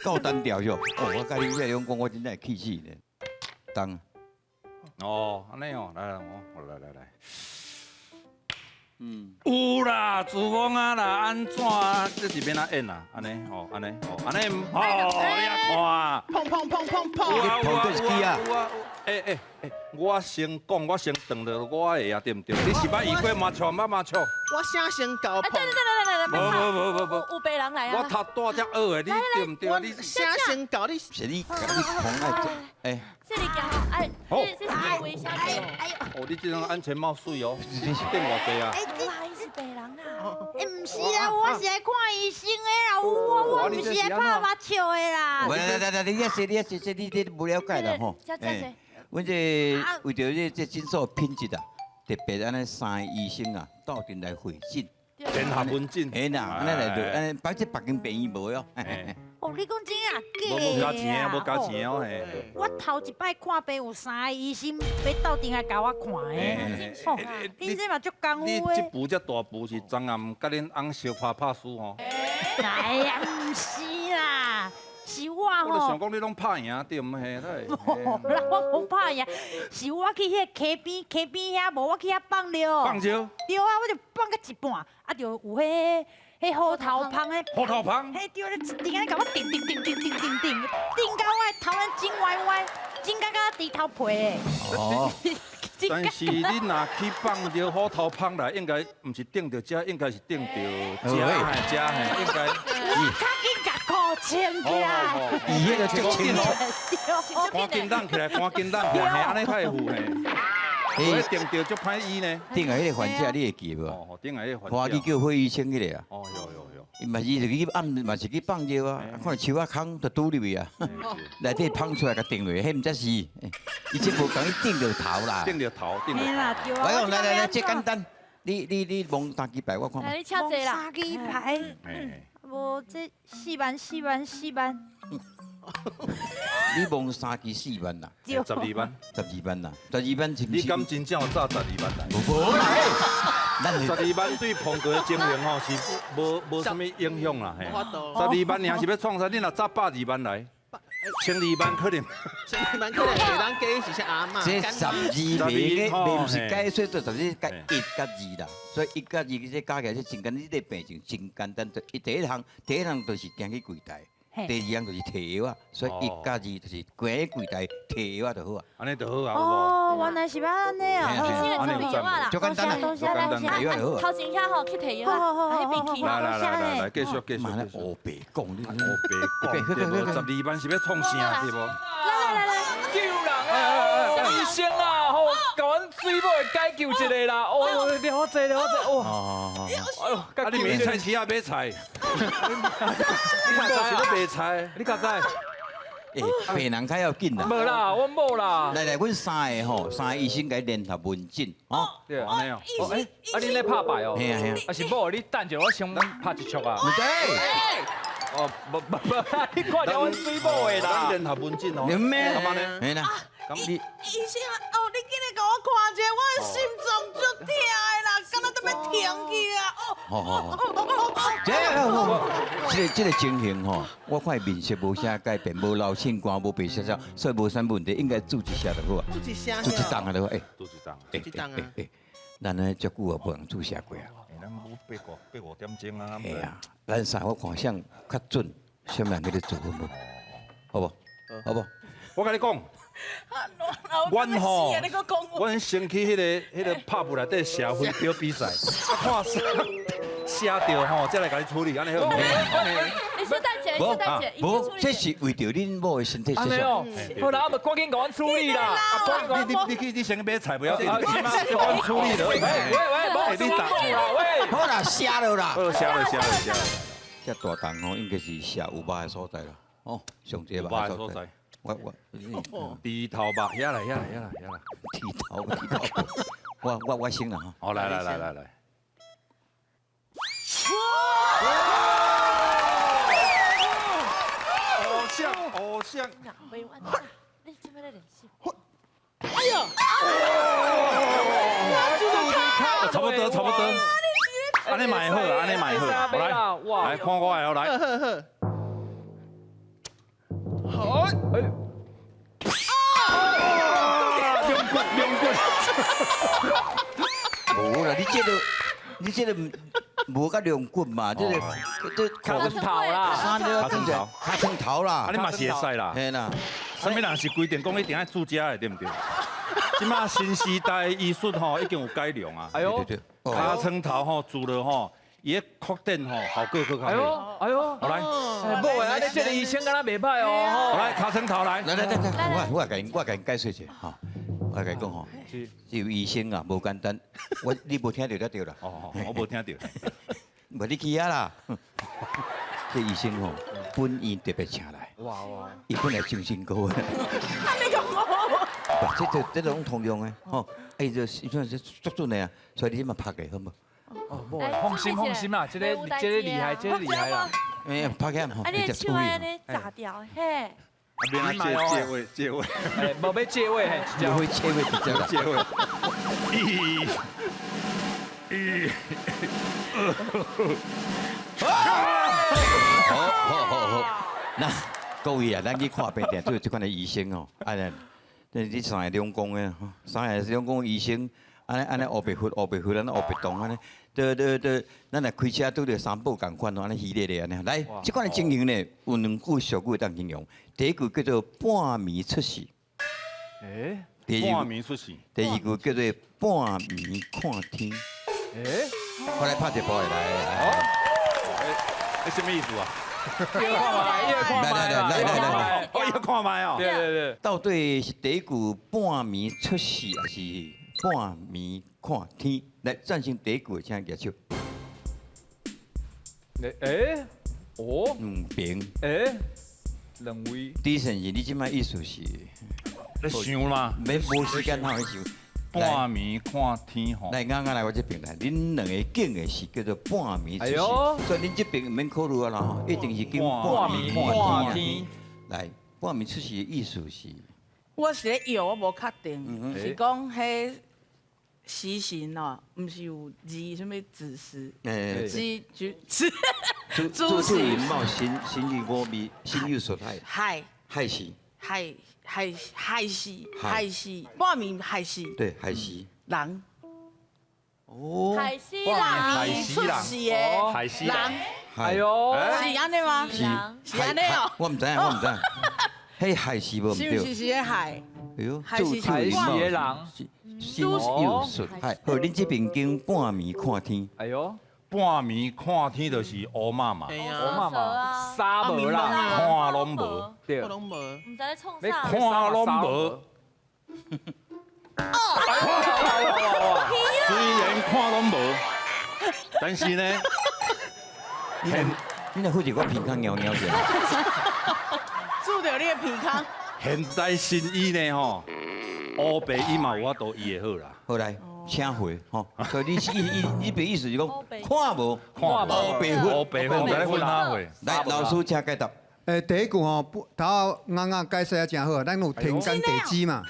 [SPEAKER 1] 够单调哟。哦，我甲你这样讲，我真正会气死呢。当。
[SPEAKER 6] 哦，安尼哦，来来，我来。有啦，厨房啊啦，安怎？这是要哪演啊？安尼，哦，安尼，哦，安尼，哦，你啊看。
[SPEAKER 7] 砰砰砰砰
[SPEAKER 6] 有
[SPEAKER 7] 砰！
[SPEAKER 6] 啊有啊
[SPEAKER 1] 碰对机啊
[SPEAKER 6] 有啊！我先讲，我先断了，我会啊，对唔对？你是捌遇过麻雀，捌麻雀？
[SPEAKER 7] 我啥先搞
[SPEAKER 3] 哎，
[SPEAKER 7] 碰？
[SPEAKER 3] 对，别吵，
[SPEAKER 6] 不，
[SPEAKER 3] 有白人来啊！
[SPEAKER 6] 我头大只学的，你对唔对？你
[SPEAKER 7] 啥先搞？你
[SPEAKER 1] 是你碰爱哎，
[SPEAKER 3] 这里讲哎，这是微笑的。
[SPEAKER 6] 哦，你这种安全帽水哦，你是顶偌济啊？
[SPEAKER 3] 不好意思，白人啦。
[SPEAKER 8] 唔是啦，我是来看医生的啦，我唔是来拍麻将的啦。
[SPEAKER 1] 来，你也是，你不了解啦吼。哎，阮这为着这诊所品质啊，特别安尼3个医生啊，斗阵来会诊。
[SPEAKER 6] 联合文件。
[SPEAKER 1] 哎呐，安尼来着，安尼把这别间病院无哟。
[SPEAKER 8] 哦，你讲真啊，
[SPEAKER 6] 无加钱啊，无加
[SPEAKER 8] 哦。
[SPEAKER 6] 钱哦嘿。
[SPEAKER 8] 我头一摆看病有3个医生要斗阵来甲我看的。哦，你这嘛足功
[SPEAKER 6] 你
[SPEAKER 8] 夫的。
[SPEAKER 6] 这部这大部是昨暗甲恁翁相拍输哦。
[SPEAKER 8] 哎呀，唔是啦，是我吼。
[SPEAKER 6] 我就想讲你拢拍赢对毋嘿？
[SPEAKER 8] 无啦，我无拍呀，是我去迄个溪边遐，无我去遐放了。
[SPEAKER 6] 放招？
[SPEAKER 8] 对啊，我就放到一半，啊，就有迄虎头芳迄。
[SPEAKER 6] 虎头芳？
[SPEAKER 8] 嘿，对咧，一定安尼甲我定到我的头安真歪歪，真甲低头皮的。
[SPEAKER 1] 哦。
[SPEAKER 6] 但是你若去放着虎头芳来，应该毋是定着遮，应该是定着遮嘿，遮嘿，应该。
[SPEAKER 8] 我较紧甲裤穿起来。
[SPEAKER 1] 伊迄个足清楚。
[SPEAKER 6] 赶紧挡起来，赶紧挡起来，嘿，安尼太负嘿。我定着足歹医呢。
[SPEAKER 1] 顶下迄个患者你会记无？
[SPEAKER 6] 哦，顶下迄个患者。
[SPEAKER 1] 花去叫会医生迄个啊。
[SPEAKER 6] 哦，有。
[SPEAKER 1] 伊嘛是就去暗，嘛是去放尿啊，看到树仔空就拄入去啊，内底放出来甲定落，迄毋则是，伊这无讲伊定着头啦。
[SPEAKER 6] 定着头，定
[SPEAKER 8] 嘿
[SPEAKER 6] 着。
[SPEAKER 8] 啦，对啊。
[SPEAKER 1] 我讲来，这简单，你蒙3支牌我看。
[SPEAKER 3] 来，你请坐啦。
[SPEAKER 8] 3支牌，无这4万。
[SPEAKER 1] 你蒙3支4万啦
[SPEAKER 6] 12万。
[SPEAKER 1] ，12万啦，12万是毋是？
[SPEAKER 6] 你敢真正有炸12万来？
[SPEAKER 1] 无啦，咱
[SPEAKER 6] 12万对碰过的经营吼是无什么影响啦，嘿。12万尔是要创啥？你若炸120万来，12万可能。
[SPEAKER 7] 12万可能给咱给是些阿嬷。
[SPEAKER 1] 这12袂毋是解说做12加1加2啦，所以1加2这加起来这真简单，你这病情真简单。第一项就是行去柜台。 第2项就是摕药啊，所以1加2就是行去柜台摕药就好啊。
[SPEAKER 6] 安尼就好啊，
[SPEAKER 8] 哦，原来是要安尼啊。
[SPEAKER 3] 安尼有赚啦。
[SPEAKER 1] 就简单啦，
[SPEAKER 8] 多谢
[SPEAKER 1] 摕药就好啊。
[SPEAKER 3] 头前遐吼去摕药啊，迄边去。
[SPEAKER 6] 来，继续。
[SPEAKER 1] 妈咧，黑白讲你，
[SPEAKER 6] 黑白讲，对无？12万是要创啥对无？
[SPEAKER 3] 来，
[SPEAKER 2] 救人啊！医生啊，吼，甲阮水某的解救一个啦！哦，了解，哇！
[SPEAKER 1] 哦，
[SPEAKER 2] 哎呦，
[SPEAKER 6] 啊，你明菜市啊买菜，你某是咧卖菜，
[SPEAKER 2] 你敢知？
[SPEAKER 1] 诶，病人较要紧啦。
[SPEAKER 2] 无啦，我无啦。
[SPEAKER 1] 来，阮3个医生甲联合问诊，吼。
[SPEAKER 2] 对，
[SPEAKER 6] 安尼哦。
[SPEAKER 2] 哦，哎，啊，你咧拍牌哦？
[SPEAKER 1] 嘿啊。
[SPEAKER 2] 啊是某，你等者，我先拍一撮啊。
[SPEAKER 1] 唔知。
[SPEAKER 2] 哦，无，你看着阮水某的啦。
[SPEAKER 6] 咱联合问诊哦。
[SPEAKER 1] 你咩？
[SPEAKER 6] 干嘛呢？
[SPEAKER 1] 嘿啦。咁你
[SPEAKER 7] 医生哦，你今日给我看者，我的心脏足痛的啦，敢若都要停去啊！
[SPEAKER 1] 好，这个情形吼，我看面色无啥改变，无老性光，无白色，所以无啥问题，应该煮一下就好啊。
[SPEAKER 7] 做一下，
[SPEAKER 1] 煮一档啊就好，诶，
[SPEAKER 6] 都是这样。
[SPEAKER 7] 一档啊。
[SPEAKER 1] 咱呢足久啊无人煮下过啊。
[SPEAKER 6] 咱冇8-5点钟啊。
[SPEAKER 1] 系啊，咱3我看像较准，什么人喺度做好无？好不？好不？
[SPEAKER 6] 我甲你讲。阮吼，阮先去迄个拍布内底社会表比赛，啊看写着吼，再来甲你处理，安尼好。
[SPEAKER 3] 你先等者，先等者，
[SPEAKER 1] 无，这是为着恁某的身体设想。
[SPEAKER 2] 好啦，我赶紧甲阮处理啦。
[SPEAKER 6] 你先买菜不要紧，我阮处理了。
[SPEAKER 2] 喂，你打喂，
[SPEAKER 1] 好啦，写了啦。
[SPEAKER 6] 好，写了。
[SPEAKER 1] 这大档吼，应该是写有肉的所在啦。哦，上这肉的所在。我
[SPEAKER 6] 低头吧，遐来，
[SPEAKER 1] 剃头，我先啦哈。
[SPEAKER 6] 好，来。偶像。
[SPEAKER 3] 委婉，你这边在练习。
[SPEAKER 7] 哎呦！
[SPEAKER 6] 差不多。安尼买好，来，看我的来。
[SPEAKER 1] 无啦，你这个无甲两棍嘛，这个
[SPEAKER 2] 卡成头啦，
[SPEAKER 1] 三了正常，卡成头啦
[SPEAKER 6] 啊，你，嘛是会使啦。
[SPEAKER 1] 嘿啦，
[SPEAKER 6] 什么人是规定讲一定要住家的，对不对？即马新时代艺术吼已经有改良啊。
[SPEAKER 2] 哎呦，
[SPEAKER 1] 对对对，
[SPEAKER 6] 卡层头吼做了吼，伊个确定吼效果更较
[SPEAKER 2] 哎
[SPEAKER 6] 好。
[SPEAKER 2] 呦，哎呦，
[SPEAKER 6] 好来，
[SPEAKER 2] 哎，不啊，你这个医生敢若袂歹哦，
[SPEAKER 6] 来卡层头来。
[SPEAKER 1] 来，我甲你解释一下哈，我甲你讲吼，
[SPEAKER 2] 是，
[SPEAKER 1] 这医生啊无简单，你无听到才对啦，
[SPEAKER 6] 哦，我无听到。
[SPEAKER 1] 无你去啊啦，这医生吼本院特别请来，
[SPEAKER 2] 哇哇，
[SPEAKER 1] 伊本来精神高的。
[SPEAKER 7] 他没讲我。
[SPEAKER 1] 这拢通用的吼，哎，这算是足准的啊，所以你即嘛拍嘅好无？
[SPEAKER 2] 哦，不，放心啦，这个厉害，这个厉害啦。
[SPEAKER 1] 哎，拍起来吼，
[SPEAKER 3] 啊，你的
[SPEAKER 1] 处
[SPEAKER 3] 手安尼炸掉，嘿，
[SPEAKER 6] 啊，别啊借位，
[SPEAKER 2] 哎，无要借位，嘿，
[SPEAKER 1] 就会切位直接啦。
[SPEAKER 6] 借位。
[SPEAKER 1] 好，那各位啊，咱去看病店都有这款的医生哦，安尼，你上海两公的，上海两公医生，安尼黑白忽，咱黑白动安尼，咱来开车都着三步共款哦，安尼系列的安尼。来，这款的经营呢，有2句俗语当形容，第一句叫做半暝出事，
[SPEAKER 2] 哎，
[SPEAKER 6] 半暝出事。
[SPEAKER 1] 第二句叫做半暝看天。
[SPEAKER 2] 哎，
[SPEAKER 1] 我来拍一波来。
[SPEAKER 6] 哎，什么意思啊？
[SPEAKER 2] 越看嘛，越看嘛，
[SPEAKER 1] 来，
[SPEAKER 6] 哦，要看麦哦。
[SPEAKER 2] 对对对，
[SPEAKER 1] 到底是第一句半暝出事，还是半暝看天？来，暂时第一句请举手。
[SPEAKER 2] 哎，哦，
[SPEAKER 1] 两边，
[SPEAKER 2] 哎，两位，
[SPEAKER 1] 第一件事，你即摆意思是，
[SPEAKER 6] 在想啦，
[SPEAKER 1] 没无时间通去想。
[SPEAKER 6] 半暝看天吼。
[SPEAKER 1] 来，啱来我这边来，恁两个拣的是叫做半暝出事，
[SPEAKER 2] 哎呦
[SPEAKER 1] 所以恁这边唔免考虑啊啦，一定是拣
[SPEAKER 2] 半
[SPEAKER 1] 半
[SPEAKER 2] 暝
[SPEAKER 1] 暝看
[SPEAKER 2] 看
[SPEAKER 1] 天
[SPEAKER 2] 天。
[SPEAKER 1] 来，半暝出事的意思是，
[SPEAKER 7] 我是咧摇，我无确定，
[SPEAKER 1] 嗯
[SPEAKER 7] 是讲迄时辰哦，毋是有字什么子时，
[SPEAKER 1] 诶，
[SPEAKER 7] 主
[SPEAKER 1] 出云茂，心意我味，心有所害，害死，
[SPEAKER 7] 害死，半暝害死
[SPEAKER 1] 对，害死。
[SPEAKER 7] 人，
[SPEAKER 1] 哦，
[SPEAKER 3] 海西
[SPEAKER 6] 海
[SPEAKER 3] 郎，
[SPEAKER 6] 西人，
[SPEAKER 7] 是的
[SPEAKER 6] 海西人，
[SPEAKER 2] 哎呦，
[SPEAKER 7] 是安尼吗？
[SPEAKER 1] 是
[SPEAKER 7] 是安尼哦，
[SPEAKER 1] 我唔知啊，我唔知啊。迄害死无唔
[SPEAKER 7] 是毋是
[SPEAKER 1] 对，
[SPEAKER 7] 是咧害？
[SPEAKER 1] 哎呦，
[SPEAKER 7] 害死是
[SPEAKER 2] 海西的人，
[SPEAKER 1] 心有损害。好，恁这边经半暝看天，
[SPEAKER 2] 哎呦，
[SPEAKER 6] 半暝看天就是乌妈妈，看
[SPEAKER 7] 哎呀，
[SPEAKER 2] 我妈妈沙无啦，
[SPEAKER 7] 啊
[SPEAKER 6] 拢无，
[SPEAKER 2] 对
[SPEAKER 7] 我，拢无。
[SPEAKER 3] 唔知咧创
[SPEAKER 2] 你
[SPEAKER 3] 啥？
[SPEAKER 6] 看拢无。虽然看拢无，但是呢，
[SPEAKER 1] 你若或者我平康尿尿者，
[SPEAKER 7] 住着你的鼻康，
[SPEAKER 6] 现代新医呢吼，乌白伊嘛有法度医会好啦。
[SPEAKER 1] 后来请回吼，所以你别意思是讲
[SPEAKER 3] 黑白
[SPEAKER 1] 看无，
[SPEAKER 2] 看无
[SPEAKER 1] 白分，
[SPEAKER 6] 乌白分在分哪会？
[SPEAKER 1] 来，老师请解答。
[SPEAKER 5] 第一句吼，头啱解释啊真好，咱有天干地支嘛，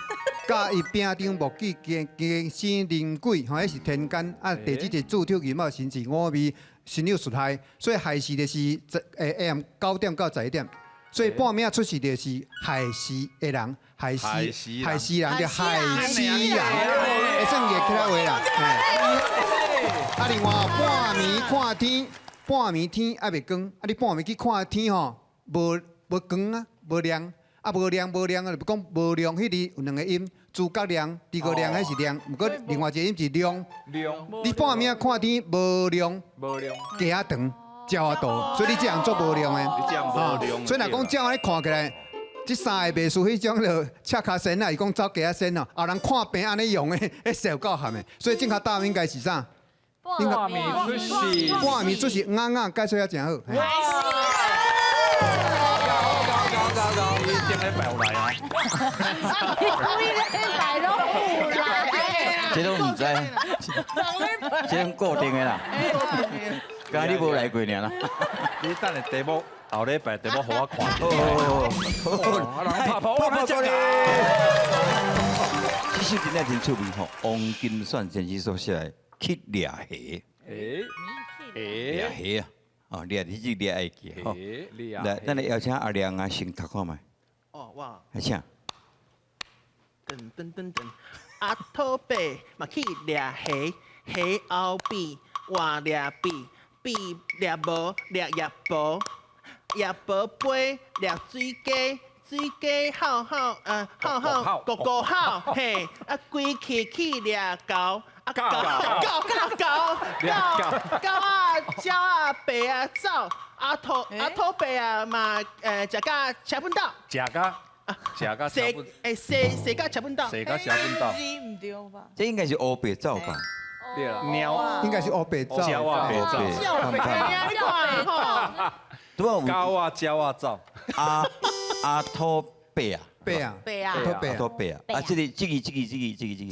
[SPEAKER 5] 甲伊边张木记金星灵鬼，吼，迄是天干啊，地支是主跳元卯辛巳午未辛酉戌亥，所以亥时就是下午9点到11点，所以半暝出世就是亥时的人，亥时人就亥时人，会算个其他话啦。啊，另外半暝看天，半暝天还袂光，啊，你半暝去看天吼。无光啊，无亮啊，无亮啊，就讲无亮。迄字有2个音，诸葛亮、诸葛亮迄是亮，毋过另外一个音是亮。
[SPEAKER 2] 亮，
[SPEAKER 5] 你半暝看天无亮，
[SPEAKER 2] 无亮，
[SPEAKER 5] 鸡啊长，鸟啊大，所以你这样做无亮的。
[SPEAKER 6] 你这样无亮。
[SPEAKER 5] 所以若讲这样咧看起来，这3个秘书迄种就赤卡身啊，伊讲走鸡啊身哦，后人看病安尼用的，迄笑够含的。所以正确答案应该是啥？
[SPEAKER 3] 半
[SPEAKER 2] 暝出事，
[SPEAKER 5] 半暝出是解说也真好。嘿
[SPEAKER 6] 你点来白来啊？
[SPEAKER 1] 这都唔知，这种固定的啦。刚你无来过呢啦。
[SPEAKER 6] 你等下题目后礼拜题目互我看。
[SPEAKER 1] 好，
[SPEAKER 6] 人拍跑我来接你。
[SPEAKER 1] 这首真正真出名吼，王金算先生所写的《去掠虾》，掠虾啊，掠你这掠爱记吼。
[SPEAKER 2] 厉
[SPEAKER 1] 来，咱来邀请阿亮啊，先读看卖。
[SPEAKER 4] 我
[SPEAKER 1] 还请。
[SPEAKER 4] 噔噔噔噔，阿土伯嘛去掠鱼，鱼后边换掠比，比掠无掠叶婆，叶婆杯掠水鸡。水鸡好好狗狗好，嘿，啊龟去掠狗，啊狗啊鸟啊白啊走，阿土伯啊嘛食甲车本岛，
[SPEAKER 6] 食甲
[SPEAKER 4] 洗甲车本岛，
[SPEAKER 6] 洗甲车本岛，
[SPEAKER 7] 唔对吧？
[SPEAKER 1] 这应该是乌白走吧？
[SPEAKER 2] 对了，
[SPEAKER 6] 猫
[SPEAKER 5] 应该是乌白走。
[SPEAKER 6] 鸟啊白走，
[SPEAKER 1] 看看。
[SPEAKER 4] 你看吼，
[SPEAKER 1] 对啊，
[SPEAKER 6] 狗啊鸟啊走，
[SPEAKER 1] 阿土伯啊，
[SPEAKER 5] 白啊，
[SPEAKER 7] 白啊，
[SPEAKER 5] 土白啊，
[SPEAKER 1] 阿土伯啊，啊，这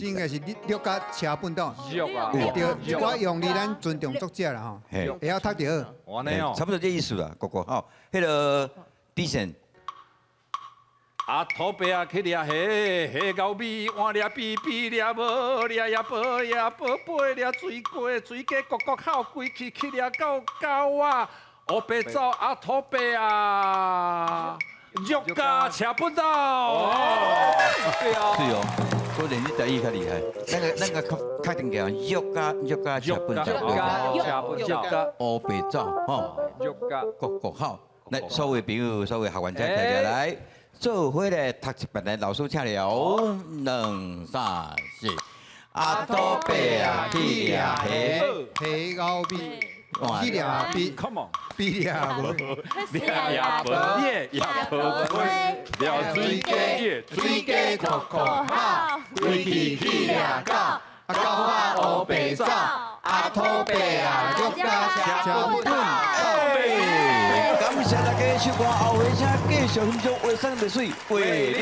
[SPEAKER 5] 应该是绿甲车本岛。
[SPEAKER 2] 肉啊，
[SPEAKER 5] 对，一寡用力咱尊重作者啦吼，
[SPEAKER 1] 嘿
[SPEAKER 5] 会晓读着。
[SPEAKER 6] 我呢哦
[SPEAKER 1] 差，不多这意思啦，哥哥好，迄个底线。
[SPEAKER 6] 阿土伯啊去掠鱼，鱼狗尾换掠比，比掠无掠叶婆，叶婆背掠水鸡，水鸡咕咕吼，龟去掠狗，狗啊乌白走，阿土伯啊肉甲车本岛。
[SPEAKER 2] 对啊，
[SPEAKER 1] 是哦，果然你台语较厉害。咱个确定讲肉加吃本
[SPEAKER 2] 肉加
[SPEAKER 1] 乌白走吼，
[SPEAKER 2] 肉加
[SPEAKER 1] 国好。来，所有朋友、所有学员仔大家来，做伙来读一遍来，老师请了2、3、4。阿土伯啊去掠鱼，
[SPEAKER 5] 鱼后边去掠比，
[SPEAKER 6] Come on，
[SPEAKER 5] 比掠无。
[SPEAKER 6] 掠叶婆耶，叶婆龟，掠水鸡耶，水鸡咕咕吼，龟去掠狗，
[SPEAKER 5] 狗啊乌白走，阿土伯啊肉甲车本岛。
[SPEAKER 1] 感谢大家收看，后回请继续欣赏《画山绿水》，为您。